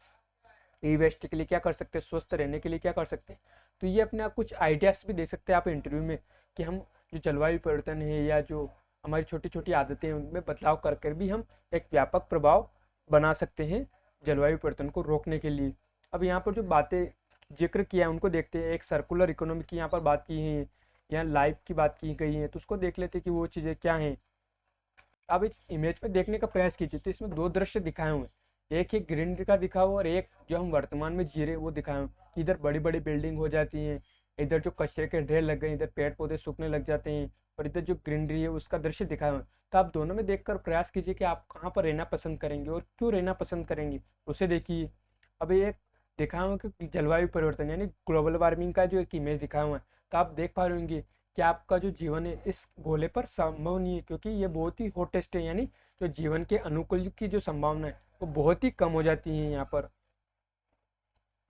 S1: ई वेस्ट के लिए क्या कर सकते हैं, स्वस्थ रहने के लिए क्या कर सकते हैं। तो ये अपने आप कुछ आइडियाज़ भी दे सकते हैं आप इंटरव्यू में कि हम जो जलवायु परिवर्तन है या जो हमारी छोटी छोटी आदतें हैं उनमें बदलाव कर कर भी हम एक व्यापक प्रभाव बना सकते हैं जलवायु परिवर्तन को रोकने के लिए। अब यहाँ पर जो बातें जिक्र किया है उनको देखते हैं। एक सर्कुलर इकोनॉमी की यहाँ पर बात की है, यहाँ लाइफ की बात की गई है, तो उसको देख लेते हैं कि वो चीज़ें क्या हैं। अब इस इमेज में देखने का प्रयास कीजिए, तो इसमें 2 दृश्य दिखाए हुए हैं, एक ही ग्रीनरी का दिखा हुआ और एक जो हम वर्तमान में जी रहे वो दिखाए हुए हैं। इधर बड़ी बड़ी बिल्डिंग हो जाती हैं, इधर जो कचरे के ढेर लग गए, इधर पेड़ पौधे सूखने लग जाते हैं, और इधर जो ग्रीनरी है उसका दृश्य दिखाए हुए हैं। तो आप दोनों में देखकर प्रयास कीजिए कि आप कहाँ पर रहना पसंद करेंगे और क्यों रहना पसंद करेंगे, उसे देखिए। अब ये एक दिखाया हुआ कि जलवायु परिवर्तन यानी ग्लोबल वार्मिंग का जो एक इमेज दिखाया हुआ है, तो आप देख पा रहे होंगे कि आपका जो जीवन है इस गोले पर संभव नहीं है, क्योंकि ये बहुत ही हॉटेस्ट है, यानी जो जीवन के अनुकूल की जो संभावना है वो बहुत ही कम हो जाती हैं यहाँ पर।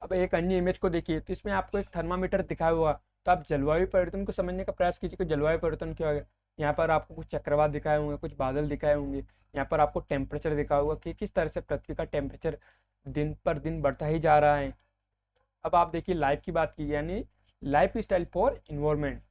S1: अब एक अन्य इमेज को देखिए, तो इसमें आपको एक थर्मामीटर दिखाया हुआ, तो आप जलवायु परिवर्तन को समझने का प्रयास कीजिए कि जलवायु परिवर्तन क्या है। यहाँ पर आपको कुछ चक्रवात दिखाए होंगे, कुछ बादल दिखाए होंगे, यहाँ पर आपको टेम्परेचर दिखाया होगा कि किस तरह से पृथ्वी का टेम्परेचर दिन पर दिन बढ़ता ही जा रहा है। अब आप देखिए लाइफ की बात की, यानी लाइफ स्टाइल फॉर इन्वायरमेंट,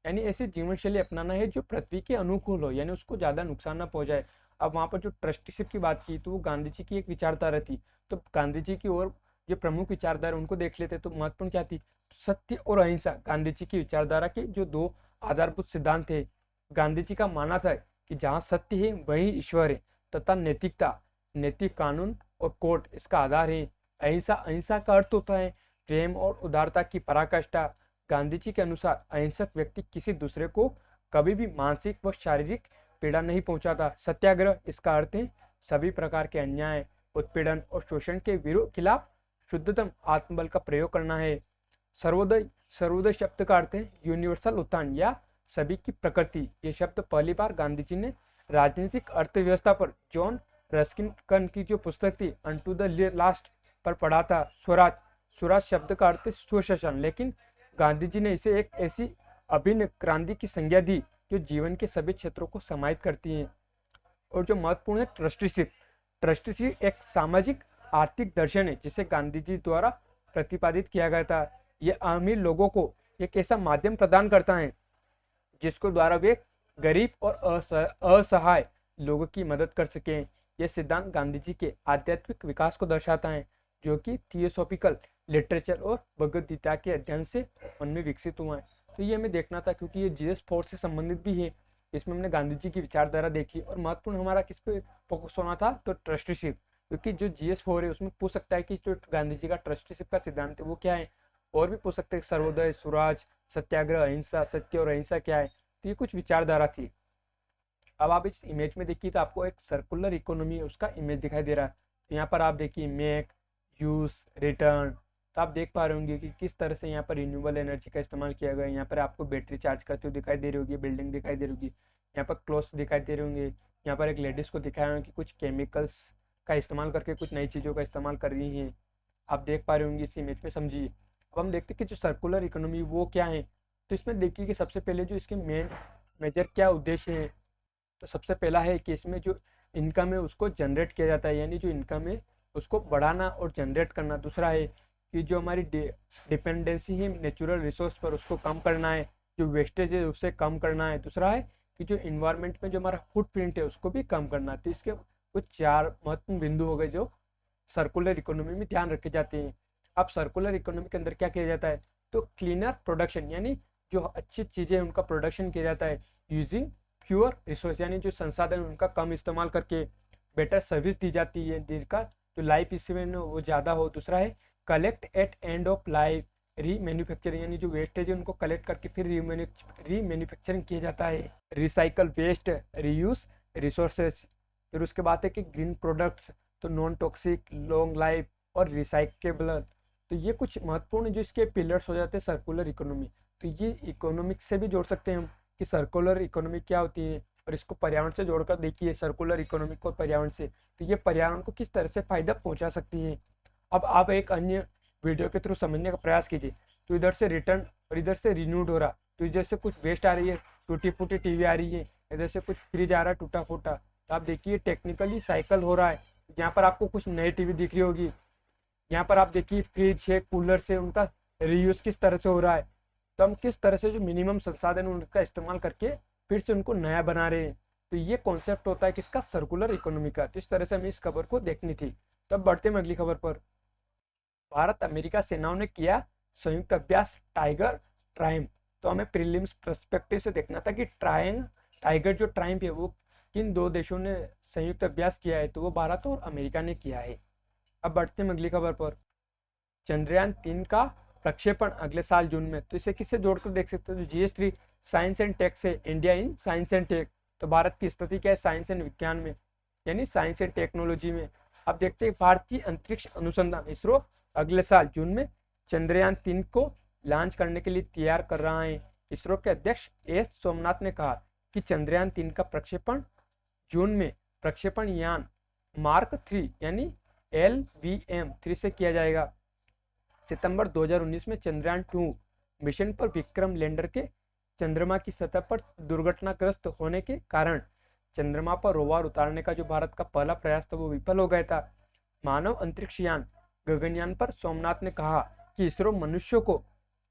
S1: यानी ऐसी जीवन शैली अपनाना है जो पृथ्वी के अनुकूल हो, यानी उसको ज़्यादा नुकसान ना पहुंचाए। अब वहाँ पर जो ट्रस्टीशिप की बात की, तो वो गांधी जी की एक विचारधारा थी। तो गांधी जी की और जो प्रमुख विचारधारा उनको देख लेते, तो महत्वपूर्ण क्या थी, सत्य और अहिंसा गांधी जी की विचारधारा के जो दो आधारभूत सिद्धांत थे। गांधी जी का मानना था कि जहाँ सत्य है वही ईश्वर है, तथा नैतिकता, नैतिक कानून और कोर्ट इसका आधार है। अहिंसा, अहिंसा का अर्थ होता है प्रेम और उदारता की पराकाष्ठा। गांधी जी के अनुसार अहिंसक व्यक्ति किसी दूसरे को कभी भी मानसिक व शारीरिक पीड़ा नहीं पहुंचाता। सत्याग्रह, इसका अर्थ है सभी प्रकार के अन्याय, उत्पीड़न और शोषण के विरोध खिलाफ शुद्धतम आत्मबल का प्रयोग करना है। सर्वोदय, सर्वोदय शब्द का अर्थ है यूनिवर्सल उत्थान या सभी की प्रकृति। ये शब्द पहली बार गांधी जी ने राजनीतिक अर्थव्यवस्था पर जॉन रस्किन की जो पुस्तक थी अनटू द लास्ट पर पढ़ा था। स्वराज, स्वराज शब्द का अर्थ है स्वशासन, लेकिन गांधी जी ने इसे एक ऐसी अभिन्न क्रांति की संज्ञा दी जो जीवन के सभी क्षेत्रों को समाहित करती है। और जो महत्वपूर्ण है ट्रस्टीशिप, ट्रस्टीशिप एक सामाजिक आर्थिक दर्शन है जिसे गांधी जी द्वारा प्रतिपादित किया गया था। यह अमीर लोगों को एक ऐसा माध्यम प्रदान करता है जिसको द्वारा वे गरीब और असहाय लोगों की मदद कर सकें। यह सिद्धांत गांधी जी के आध्यात्मिक विकास को दर्शाता है, जो कि थियोसॉफिकल लिटरेचर और भगवद गीता के अध्ययन से उनमें विकसित हुआ है। तो ये हमें देखना था क्योंकि ये जीएस फोर्स से संबंधित भी है। इसमें हमने गांधी जी की विचारधारा देखी और महत्वपूर्ण हमारा किस पे फोकस होना था, तो ट्रस्टीशिप, क्योंकि जो जीएस4 है उसमें पूछ सकता है कि जो गांधी जी का ट्रस्टीशिप का सिद्धांत है वो क्या है। और भी पूछ सकते हैं सर्वोदय, स्वराज, सत्याग्रह, अहिंसा, सत्य और अहिंसा क्या है। तो ये कुछ विचारधारा थी। अब आप इस इमेज में देखिए तो आपको एक सर्कुलर इकोनॉमी उसका इमेज दिखाई दे रहा है। तो यहाँ पर आप देखिए मेक, यूज, रिटर्न। तो आप देख पा रहे होंगे कि किस तरह से यहाँ पर रिन्यूएबल एनर्जी का इस्तेमाल किया गया है। यहाँ पर आपको बैटरी चार्ज करते हुए दिखाई दे रही होगी, बिल्डिंग दिखाई दे रही होगी, यहाँ पर क्लोथ्स दिखाई दे रहे होंगे। यहाँ पर एक लेडीज को दिखाया है कि कुछ केमिकल्स का इस्तेमाल करके कुछ नई चीज़ों का इस्तेमाल कर रही हैं। आप देख पा रहे होंगे इस इमेज में, समझिए। अब हम देखते हैं कि जो सर्कुलर इकोनॉमी वो क्या है। तो इसमें देखिए कि सबसे पहले जो इसके मेजर क्या उद्देश्य है। तो सबसे पहला है कि इसमें जो इनकम है उसको जनरेट किया जाता है, यानी जो इनकम है उसको बढ़ाना और जनरेट करना। दूसरा है कि जो हमारी डिपेंडेंसी है नेचुरल रिसोर्स पर उसको कम करना है, जो वेस्टेज है उससे कम करना है। दूसरा है कि जो इन्वायरमेंट में जो हमारा फुटप्रिंट है उसको भी कम करना है। तो इसके कुछ 4 महत्वपूर्ण बिंदु हो गए जो सर्कुलर इकोनॉमी में ध्यान रखे जाते हैं। अब सर्कुलर इकोनॉमी के अंदर क्या किया जाता है, तो क्लीनर प्रोडक्शन, यानी जो अच्छी चीज़ें उनका प्रोडक्शन किया जाता है यूजिंग फ्यूअर रिसोर्स, यानी जो संसाधन उनका कम इस्तेमाल करके बेटर सर्विस दी जाती है जिनका जो लाइफ स्पेन वो ज़्यादा हो। दूसरा है collect at end of life, re manufacturing, यानी जो वेस्टेज है उनको कलेक्ट करके फिर री मैन्युफैक्चरिंग किया जाता है। Recycle waste, reuse resources. फिर उसके बाद है कि ग्रीन प्रोडक्ट्स, तो नॉन टॉक्सिक, लॉन्ग लाइफ और रिसाइकेबल। तो ये कुछ महत्वपूर्ण जो इसके पिलर्स हो जाते हैं सर्कुलर इकोनॉमी। तो ये इकोनॉमिक्स से भी जोड़ सकते हैं हम कि सर्कुलर इकोनॉमी क्या होती है, और इसको पर्यावरण से जोड़कर देखिए सर्कुलर इकोनॉमी को पर्यावरण से, तो ये पर्यावरण को किस तरह से फायदा पहुंचा सकती है। अब आप एक अन्य वीडियो के थ्रू समझने का प्रयास कीजिए। तो इधर से रिटर्न और इधर से रिन्यूड हो रहा, तो इधर से कुछ वेस्ट आ रही है, टूटी फूटी टीवी आ रही है, इधर से कुछ फ्रिज आ रहा है टूटा फूटा। तो आप देखिए टेक्निकली साइकिल हो रहा है। यहाँ पर आपको कुछ नई टीवी दिख रही होगी, यहाँ पर आप देखिए फ्रिज है, कूलर से उनका रीयूज किस तरह से हो रहा है। तो हम किस तरह से जो मिनिमम संसाधन उनका इस्तेमाल करके फिर से उनको नया बना रहे हैं। तो ये कॉन्सेप्ट होता है किसका, सर्कुलर इकोनॉमी का। तो इस तरह से हमें इस खबर को देखनी थी। तब बढ़ते हैं अगली खबर पर। भारत अमेरिका सेनाओं ने किया संयुक्त अभ्यास टाइगर ट्राइम्फ। तो हमें प्रीलिम्स पर्सपेक्टिव से देखना था कि टाइगर जो ट्राइम्फ है वो किन दो देशों ने संयुक्त अभ्यास किया है। तो वो भारत और अमेरिका ने किया है। अब बढ़ते हैं अगली खबर पर। चंद्रयान-3 का प्रक्षेपण अगले साल जून में। तो इसे किससे जोड़कर देख सकते हो, GS3 साइंस एंड टेक से, India in science and tech. तो भारत की स्थिति क्या है साइंस एंड विज्ञान में, यानी साइंस एंड टेक्नोलॉजी में। अब देखते हैं भारतीय अंतरिक्ष अनुसंधान इसरो अगले साल जून में चंद्रयान-3 को लॉन्च करने के लिए तैयार कर रहा है। इसरो के अध्यक्ष एस सोमनाथ ने कहा कि चंद्रयान-3 का प्रक्षेपण जून में प्रक्षेपण यान मार्क 3 यानी LVM-3 से किया जाएगा। सितंबर 2019 में चंद्रयान 2 मिशन पर विक्रम लैंडर के चंद्रमा की सतह पर दुर्घटनाग्रस्त होने के कारण चंद्रमा पर रोवर उतारने का जो भारत का पहला प्रयास था वो विफल हो गया था। मानव अंतरिक्ष यान गगनयान पर सोमनाथ ने कहा कि इसरो मनुष्यों को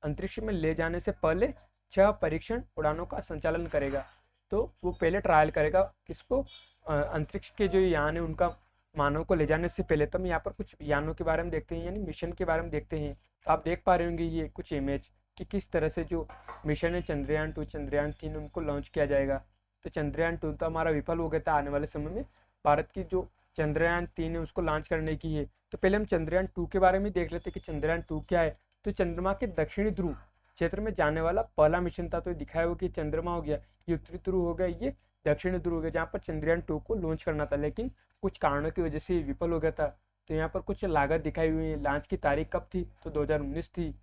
S1: अंतरिक्ष में ले जाने से पहले 6 परीक्षण उड़ानों का संचालन करेगा। तो वो पहले ट्रायल करेगा किसको, अंतरिक्ष के जो यान है उनका मानव को ले जाने से पहले। तो हम यहाँ पर कुछ यानों के बारे में देखते हैं, यानी मिशन के बारे में देखते हैं। तो आप देख पा रहे होंगे ये कुछ इमेज कि किस तरह से जो मिशन है चंद्रयान 2, चंद्रयान 3 उनको लॉन्च किया जाएगा। तो चंद्रयान 2 तो हमारा विफल हो गया था। आने वाले समय में भारत की जो चंद्रयान 3 है उसको लॉन्च करने की है। तो पहले हम चंद्रयान 2 के बारे में देख लेते हैं कि चंद्रयान 2 क्या है। तो चंद्रमा के दक्षिणी ध्रुव क्षेत्र में जाने वाला पहला मिशन था। तो दिखाया हुआ कि चंद्रमा हो गया, ये उत्तरी ध्रुव हो गया, ये दक्षिणी ध्रुव हो गया, जहाँ पर चंद्रयान 2 को लॉन्च करना था, लेकिन कुछ कारणों की वजह से विफल हो गया था। तो यहाँ पर कुछ लागत दिखाई हुई है। लॉन्च की तारीख कब थी, तो 2019 थी।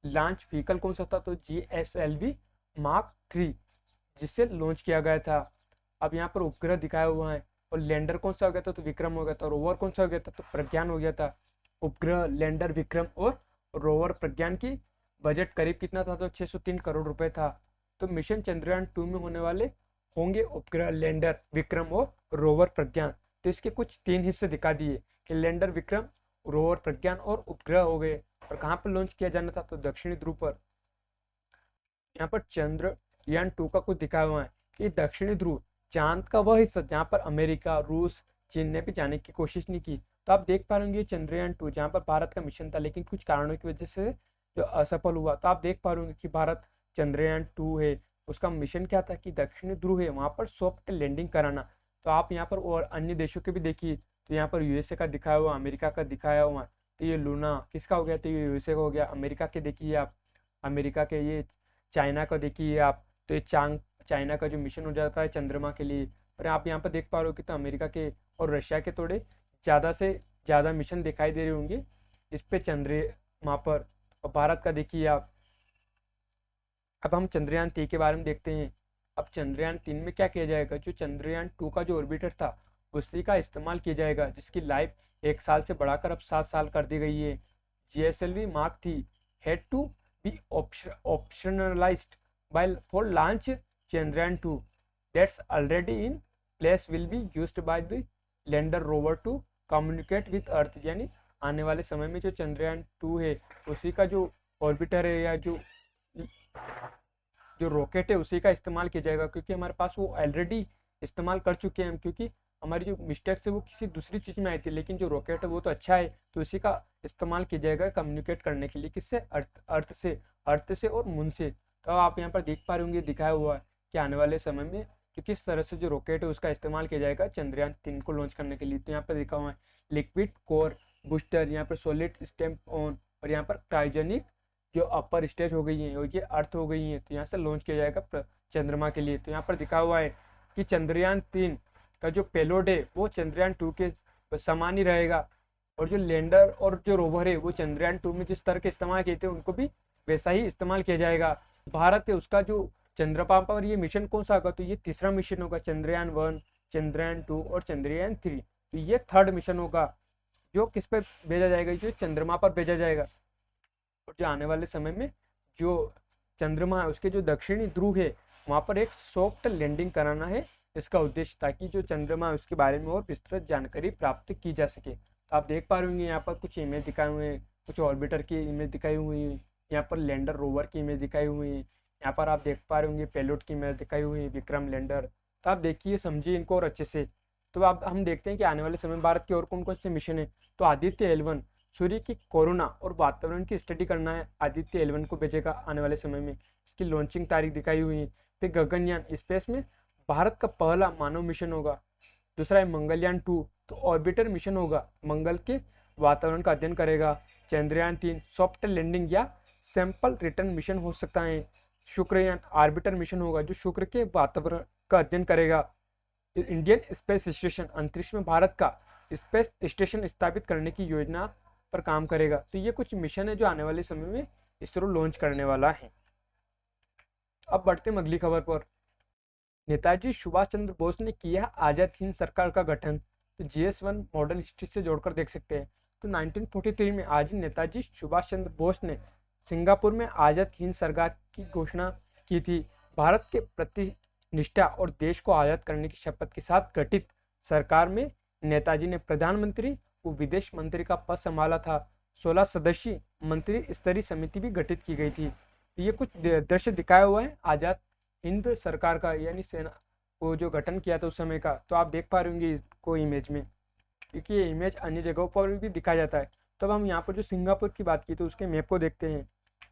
S1: लॉन्च व्हीकल कौन सा था, तो GSLV मार्क 3 जिससे लॉन्च किया गया था। अब यहाँ पर उपग्रह दिखाया हुआ है। और लैंडर कौन सा हो गया था, तो विक्रम हो गया था। रोवर कौन सा हो गया था, तो प्रज्ञान हो गया था। उपग्रह, लैंडर, विक्रम और रोवर प्रज्ञान की बजट करीब कितना था, तो 603 करोड़ रुपए था। तो मिशन चंद्रयान 2 में होने वाले होंगे उपग्रह, लैंडर, विक्रम और रोवर प्रज्ञान। तो इसके कुछ 3 हिस्से दिखा दिए कि लैंडर, विक्रम, रोवर प्रज्ञान और उपग्रह हो गए। और कहाँ पर लॉन्च किया जाना था, तो दक्षिणी ध्रुव पर। यहाँ पर चंद्रयान 2 का कुछ दिखाया हुआ है कि दक्षिणी ध्रुव चांद का वह हिस्सा जहाँ पर अमेरिका, रूस, चीन ने भी जाने की कोशिश नहीं की। तो आप देख पा रहे होंगे चंद्रयान 2 जहाँ पर भारत का मिशन था, लेकिन कुछ कारणों की वजह से जो असफल हुआ। तो आप देख पा रहे होंगे कि भारत चंद्रयान 2 है, उसका मिशन क्या था कि दक्षिणी ध्रुव है वहाँ पर सॉफ्ट लैंडिंग कराना। तो आप यहाँ पर और अन्य देशों के भी देखिए, तो यहाँ पर USA का दिखाया हुआ, अमेरिका का दिखाया हुआ। तो ये लूना किसका हो गया, तो ये USA का हो गया। अमेरिका के देखिए आप, अमेरिका के, ये चाइना का देखिए आप। तो ये चाइना का जो मिशन हो जाता है चंद्रमा के लिए। और आप यहाँ पर देख पा रहे हो कि तो अमेरिका के और रशिया के थोड़े ज़्यादा से ज़्यादा मिशन दिखाई दे रहे होंगे इस पे चंद्रमा पर। और भारत का देखिए आप। अब हम चंद्रयान 3 के बारे में देखते हैं। अब चंद्रयान 3 में क्या किया जाएगा, जो चंद्रयान 2 का जो ऑर्बिटर था उसी का इस्तेमाल किया जाएगा, जिसकी लाइफ 1 साल से बढ़ाकर अब 7 साल कर दी गई है। GSLV mark 3 had to be optionalized by for launch Chandrayaan 2 that's already in place will be used by the lander rover to communicate with earth। यानी आने वाले समय में जो चंद्रयान 2 है उसी का जो ऑर्बिटर है या जो रॉकेट है उसी का इस्तेमाल किया जाएगा, क्योंकि हमारे पास वो ऑलरेडी इस्तेमाल कर चुके हैं हम, क्योंकि हमारी जो मिस्टेक्स है वो किसी दूसरी चीज़ में आई थी। लेकिन जो रॉकेट है वो तो अच्छा है, तो इसी का इस्तेमाल किया जाएगा कम्युनिकेट करने के लिए। किससे, अर्थ से और मून से। तो आप यहाँ पर देख पा रहे होंगे दिखाया हुआ है कि आने वाले समय में कि किस तरह से जो रॉकेट है उसका इस्तेमाल किया जाएगा चंद्रयान 3 को लॉन्च करने के लिए। तो यहाँ पर लिखा हुआ है लिक्विड कोर बूस्टर, यहाँ पर सॉलिड स्टेम्प ऑन, और यहाँ पर क्रायोजेनिक जो अपर स्टेज हो गई है और ये अर्थ हो गई है। तो यहाँ से लॉन्च किया जाएगा चंद्रमा के लिए। तो यहाँ पर दिखा हुआ है कि चंद्रयान 3 का जो पेलोड है वो चंद्रयान 2 के समान ही रहेगा, और जो लैंडर और जो रोवर है वो चंद्रयान 2 में जिस तरह के इस्तेमाल किए थे उनको भी वैसा ही इस्तेमाल किया जाएगा। भारत है उसका जो चंद्रमा पर ये मिशन कौन सा होगा, तो ये तीसरा मिशन होगा। चंद्रयान 1, चंद्रयान 2 और चंद्रयान 3। तो ये थर्ड मिशन होगा जो किस पे भेजा जाएगा, जो चंद्रमा पर भेजा जाएगा। और जो आने वाले समय में जो चंद्रमा है उसके जो दक्षिणी ध्रुव है वहाँ पर एक सॉफ्ट लैंडिंग कराना है इसका उद्देश्य, ताकि जो चंद्रमा है उसके बारे में और विस्तृत जानकारी प्राप्त की जा सके। तो आप देख पा रहे होंगे यहाँ पर कुछ इमेज दिखाए हुए हैं, कुछ ऑर्बिटर की इमेज दिखाई हुई है, यहाँ पर लैंडर रोवर की इमेज दिखाई हुई है, यहाँ पर आप देख पा रहे होंगे पेलोड की इमेज दिखाई हुई है, विक्रम लैंडर। तो आप देखिए, समझिए इनको और अच्छे से। तो अब हम देखते हैं कि आने वाले समय में भारत के और कौन कौन से मिशन है। तो आदित्य L1 सूर्य की कोरोना और वातावरण की स्टडी करना है, आदित्य L1 को भेजेगा आने वाले समय में। इसकी लॉन्चिंग तारीख दिखाई हुई है। फिर गगनयान, स्पेस में भारत का पहला मानव मिशन होगा। दूसरा है मंगलयान 2, तो ऑर्बिटर मिशन होगा, मंगल के वातावरण का अध्ययन करेगा। चंद्रयान 3 सॉफ्ट लैंडिंग या सैंपल रिटर्न मिशन हो सकता है। शुक्रयान आर्बिटर मिशन होगा जो शुक्र के वातावरण का अध्ययन करेगा। इंडियन स्पेस स्टेशन, अंतरिक्ष में भारत का स्पेस स्टेशन स्थापित करने की योजना पर काम करेगा। तो ये कुछ मिशन है जो आने वाले समय में इसरो लॉन्च करने वाला है। अब बढ़ते हैं अगली खबर पर। नेताजी सुभाष चंद्र बोस ने किया आजाद हिंद सरकार का गठन। तो GS1 मॉडर्न हिस्ट्री से जोड़कर देख सकते हैं। तो 1943 में आज ही नेताजी सुभाष चंद्र बोस ने सिंगापुर में आज़ाद हिंद सरकार की घोषणा की थी। भारत के प्रति निष्ठा और देश को आज़ाद करने की शपथ के साथ गठित सरकार में नेताजी ने प्रधानमंत्री व विदेश मंत्री का पद संभाला था। 16 सदस्यीय मंत्री स्तरीय समिति भी गठित की गई थी। तो ये कुछ दृश्य दिखाया हुआ है आज़ाद हिंद सरकार का, यानी सेना को जो गठन किया था उस समय का। तो आप देख पा रहे होंगे इसको इमेज में, क्योंकि ये इमेज अन्य जगहों पर भी दिखाया जाता है। तो अब हम यहाँ पर जो सिंगापुर की बात की तो उसके मैप को देखते हैं।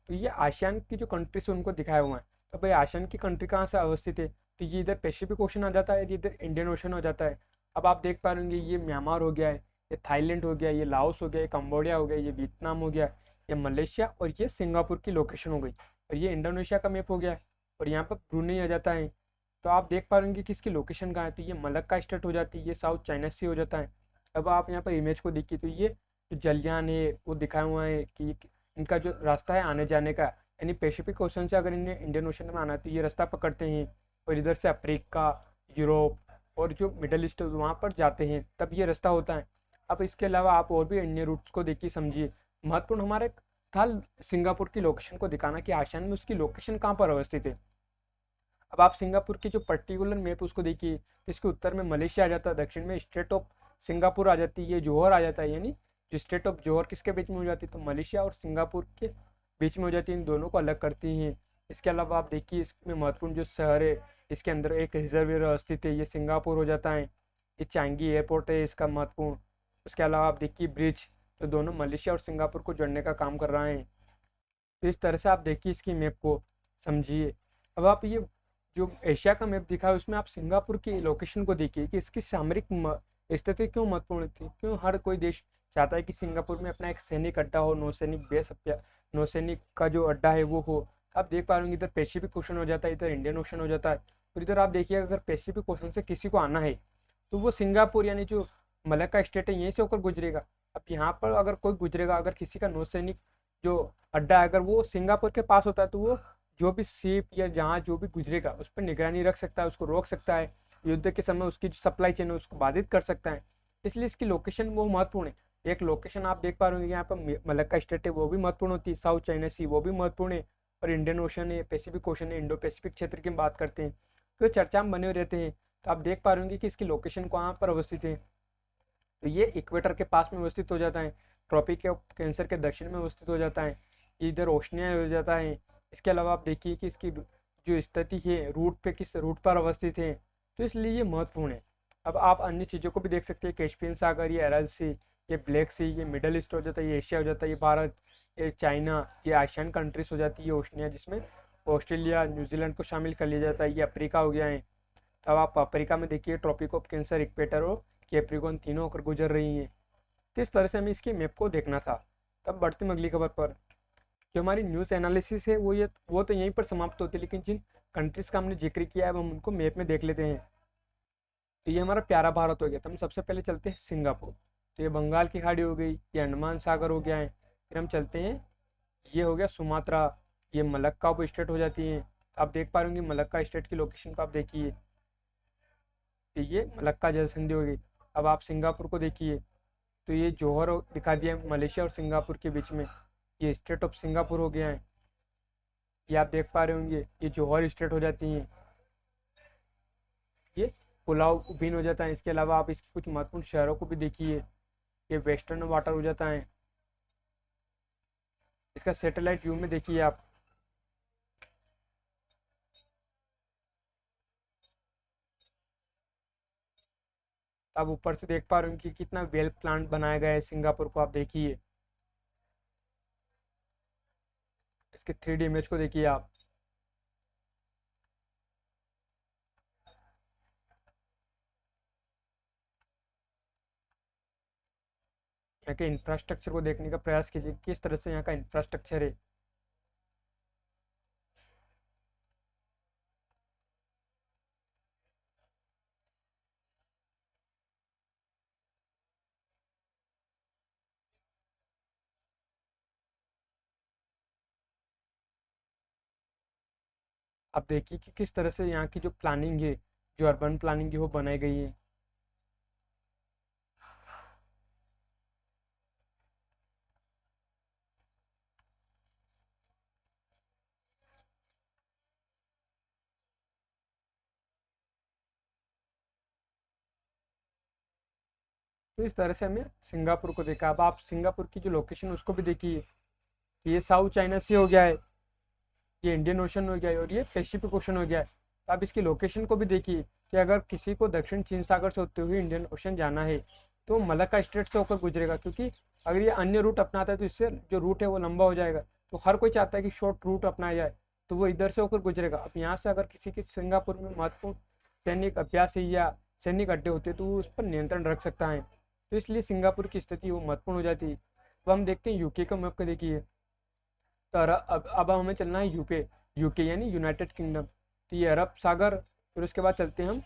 S1: तो ये आसियान की जो कंट्रीज है उनको दिखाया हुआ है। तो भाई आसियान की कंट्री कहाँ से अवस्थित है, तो ये इधर पैसिफिक ओशन आ जाता है, इधर इंडियन ओशन हो जाता है। अब आप देख पा रहे होंगे ये म्यांमार हो गया है, ये थाईलैंड हो गया, ये लाओस हो गया, ये कंबोडिया हो गया, ये वियतनाम हो गया, ये मलेशिया, और ये सिंगापुर की लोकेशन हो गई। और ये इंडोनेशिया का मैप हो गया, और यहाँ पर ब्रूनेई आ जाता है। तो आप देख पा रहे होंगे कि इसकी लोकेशन कहाँ है, तो ये मलक्का स्टेट हो जाती है, ये साउथ चाइना सी हो जाता है। अब आप यहाँ पर इमेज को देखिए तो ये जो जलियान है वो दिखाया हुआ है कि इनका जो रास्ता है आने जाने का, यानी पैसिफिक ओशन से अगर इन्हें इंडियन ओशन में आना है तो ये रास्ता पकड़ते हैं, और इधर से अफ्रीका, यूरोप और जो मिडल ईस्ट है वहाँ पर जाते हैं, तब ये रास्ता होता है। अब इसके अलावा आप और भी अन्य रूट्स को देखिए, समझिए। महत्वपूर्ण हमारे था सिंगापुर की लोकेशन को दिखाना कि आसियान में उसकी लोकेशन कहाँ पर अवस्थित है। अब आप सिंगापुर की जो पर्टिकुलर मैप उसको देखिए, इसके उत्तर में मलेशिया आ जाता है, दक्षिण में स्टेट ऑफ सिंगापुर आ जाती है, ये जोहर आ जाता है, यानी जो स्टेट ऑफ जोहर किसके बीच में हो जाती है, तो मलेशिया और सिंगापुर के बीच में हो जाती है, इन दोनों को अलग करती हैं। इसके अलावा आप देखिए इसमें महत्वपूर्ण जो शहर है, इसके अंदर एक रिजर्वियर स्थित है, ये सिंगापुर हो जाता है। ये चांगी एयरपोर्ट है इसका महत्वपूर्ण। उसके अलावा आप देखिए ब्रिज, तो दोनों मलेशिया और सिंगापुर को जोड़ने का काम कर रहा है। तो इस तरह से आप देखिए इसकी मैप को, समझिए। अब आप ये जो एशिया का मैप दिखा है उसमें आप सिंगापुर की लोकेशन को देखिए कि इसकी सामरिक स्थिति क्यों महत्वपूर्ण थी, क्यों हर कोई देश चाहता है कि सिंगापुर में अपना एक सैनिक अड्डा हो, नौसैनिक बेस, नौसैनिक का जो अड्डा है वो हो। आप देख पा रहे होंगे इधर पैसिफिक ओशन हो जाता है, इधर इंडियन ओशन हो जाता है। और इधर आप देखिए अगर पैसिफिक ओशन से किसी को आना है तो वो सिंगापुर यानी जो मलक्का स्टेट है यहीं से होकर गुजरेगा। अब यहाँ पर अगर कोई गुजरेगा, अगर किसी का नौसैनिक जो अड्डा है अगर वो सिंगापुर के पास होता है तो वो जो भी शिप या जहाँ जो भी गुजरेगा उस पर निगरानी रख सकता है, उसको रोक सकता है, युद्ध के समय उसकी जो सप्लाई चेन है उसको बाधित कर सकता है। इसलिए इसकी लोकेशन वो महत्वपूर्ण है। एक लोकेशन आप देख पा रहे हो यहाँ पर मलक्का स्टेट है वो भी महत्वपूर्ण होती है, साउथ चाइना सी वो भी महत्वपूर्ण है, और इंडियन ओशन है, पैसिफिक ओशन है, इंडो पैसिफिक क्षेत्र की हम बात करते हैं तो चर्चा में बने रहते हैं। तो आप देख पा रहे होंगे कि इसकी लोकेशन कहाँ पर अवस्थित है। तो ये इक्वेटर के पास में अवस्थित हो जाता है, ट्रॉपिक ऑफ कैंसर के दक्षिण में अवस्थित हो जाता है, इधर ओशनिया हो जाता है। इसके अलावा आप देखिए कि इसकी जो स्थिति है रूट पे किस रूट पर अवस्थित है, तो इसलिए ये महत्वपूर्ण है। अब आप अन्य चीज़ों को भी देख सकते हैं, कैस्पियन सागर, ये अरल सी, ये ब्लैक सी, ये मिडल ईस्ट हो जाता है, ये एशिया हो जाता है, ये भारत, ये चाइना, ये एशियन कंट्रीज हो जाती है, ओशनिया जिसमें ऑस्ट्रेलिया न्यूजीलैंड को शामिल कर लिया जाता है, ये अफ्रीका हो गया है। तब आप अफ्रीका में देखिए ट्रॉपिक ऑफ कैंसर, इक्वेटर और कैप्रिकॉर्न तीनों होकर गुजर रही हैं। तो इस तरह से हमें इसकी मैप को देखना था। तब बढ़ते हैं अगली खबर पर। जो हमारी न्यूज़ एनालिसिस है वो तो यहीं पर समाप्त होती है, लेकिन जिन कंट्रीज़ का हमने जिक्र किया है अब हम उनको मैप में देख लेते हैं। तो ये हमारा प्यारा भारत हो गया। तो हम सबसे पहले चलते हैं सिंगापुर। तो ये बंगाल की खाड़ी हो गई, ये अंडमान सागर हो गया है। फिर हम चलते हैं, ये हो गया सुमात्रा, ये मलक्का उप स्टेट हो जाती है। आप देख पा रहे होंगे मलक्का स्टेट की लोकेशन को आप देखिए, तो ये मलक्का जल संधि हो गई। अब आप सिंगापुर को देखिए, तो ये जौहर दिखा दिया है मलेशिया और सिंगापुर के बीच में, ये स्टेट ऑफ सिंगापुर हो गया है। ये आप देख पा रहे होंगे ये जौहर स्टेट हो जाती हैं, ये पुलाव बिन हो जाता है। इसके अलावा आप इसके कुछ महत्वपूर्ण शहरों को भी देखिए, ये वेस्टर्न वाटर हो जाता है। इसका सैटेलाइट व्यू में देखिए आप, आप ऊपर से देख पा रहे हो कि कितना वेल प्लान बनाया गया है सिंगापुर को, आप देखिए इसके 3D इमेज को देखिए आप। यहाँ के इंफ्रास्ट्रक्चर को देखने का प्रयास कीजिए, किस तरह से यहाँ का इंफ्रास्ट्रक्चर है। आप देखिए कि किस तरह से यहाँ की जो प्लानिंग है, जो अर्बन प्लानिंग है वो बनाई गई है। तो इस तरह से हमें सिंगापुर को देखा। अब आप सिंगापुर की जो लोकेशन उसको भी देखिए, ये साउथ चाइना सी हो गया है, ये इंडियन ओशन हो गया है और ये पैसिफिक ओशन हो गया है। तो आप इसकी लोकेशन को भी देखिए कि अगर किसी को दक्षिण चीन सागर से होते हुए इंडियन ओशन जाना है तो मलक्का स्ट्रेट से होकर गुजरेगा, क्योंकि अगर ये अन्य रूट अपनाता है तो इससे जो रूट है वो लंबा हो जाएगा। तो हर कोई चाहता है कि शॉर्ट रूट अपनाया जाए, तो वो इधर से होकर गुजरेगा। अब यहाँ से अगर किसी के सिंगापुर में महत्वपूर्ण सैनिक अभ्यास है या सैनिक अड्डे होते हैं तो वो उस पर नियंत्रण रख सकता है। तो इसलिए सिंगापुर की स्थिति वो महत्वपूर्ण हो जाती है। तो हम देखते हैं यूके का मैप को देखिए। तो अब हमें चलना है यूके, यूके यानी यूनाइटेड किंगडम। तो ये अरब सागर, फिर उसके बाद चलते हैं हम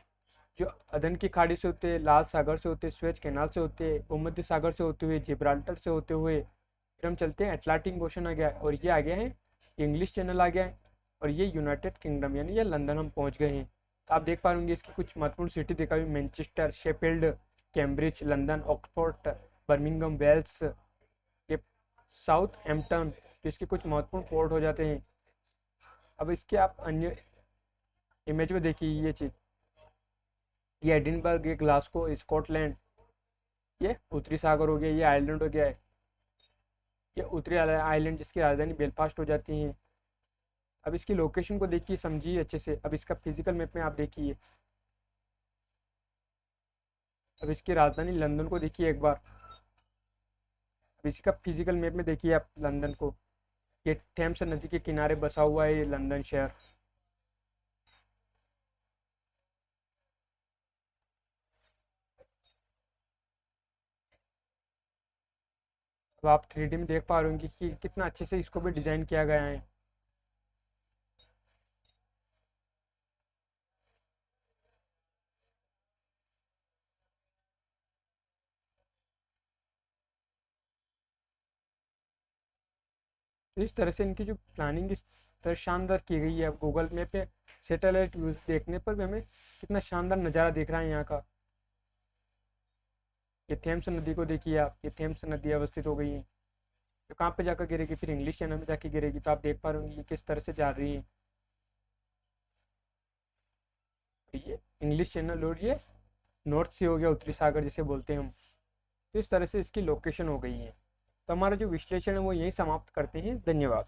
S1: जो अदन की खाड़ी से होते हैं, लाल सागर से होते हैं, स्वेज कैनाल से होते हैं, भूमध्य सागर से होते हुए, जिब्राल्टर से होते हुए, फिर हम चलते हैं अटलांटिक ओशन आ गया है, और ये आ गया है इंग्लिश चैनल आ गया है, और ये यूनाइटेड किंगडम यानी ये लंदन हम पहुंच गए हैं। तो आप देख पा होंगे इसकी कुछ महत्वपूर्ण सिटी देखा हुई, Manchester, Sheffield, Cambridge, London, Oxford, Birmingham, Wales, ये साउथ एम्पटन, तो इसके कुछ महत्वपूर्ण पोर्ट हो जाते हैं। अब इसके आप अन्य इमेज में देखिए ये चीज़, ये एडिनबर्ग, ये ग्लासगो, स्कॉटलैंड, ये उत्तरी सागर हो गया, ये आइलैंड हो गया है, ये उत्तरी आइलैंड जिसकी राजधानी बेलफास्ट हो जाती है। अब इसकी लोकेशन को देखिए, समझिए अच्छे से। अब इसका फिजिकल मैप में आप देखिए, अब इसकी राजधानी लंदन को देखिए एक बार। अब इसका फिजिकल मैप में देखिए आप लंदन को, ये थेम्स नदी के किनारे बसा हुआ है ये लंदन शहर। अब आप 3D में देख पा रहे होंगे कि कितना अच्छे से इसको भी डिजाइन किया गया है। तो इस तरह से इनकी जो प्लानिंग इस तरह शानदार की गई है। अब गूगल मैप पे सैटेलाइट व्यूज देखने पर भी हमें कितना शानदार नज़ारा दिख रहा है यहाँ का। ये थेम्स नदी को देखिए आप, ये थेम्स नदी अवस्थित हो गई है। तो कहाँ पे जाकर गिरेगी, फिर इंग्लिश चैनल में जाके गिरेगी। तो आप देख पा रहे होंगे ये किस तरह से जा रही है। तो ये इंग्लिश चैनल और ये नॉर्थ सी हो गया, उत्तरी सागर जिसे बोलते हैं हम। तो इस तरह से इसकी लोकेशन हो गई है। तो हमारा जो विश्लेषण है वो यहीं समाप्त करते हैं। धन्यवाद।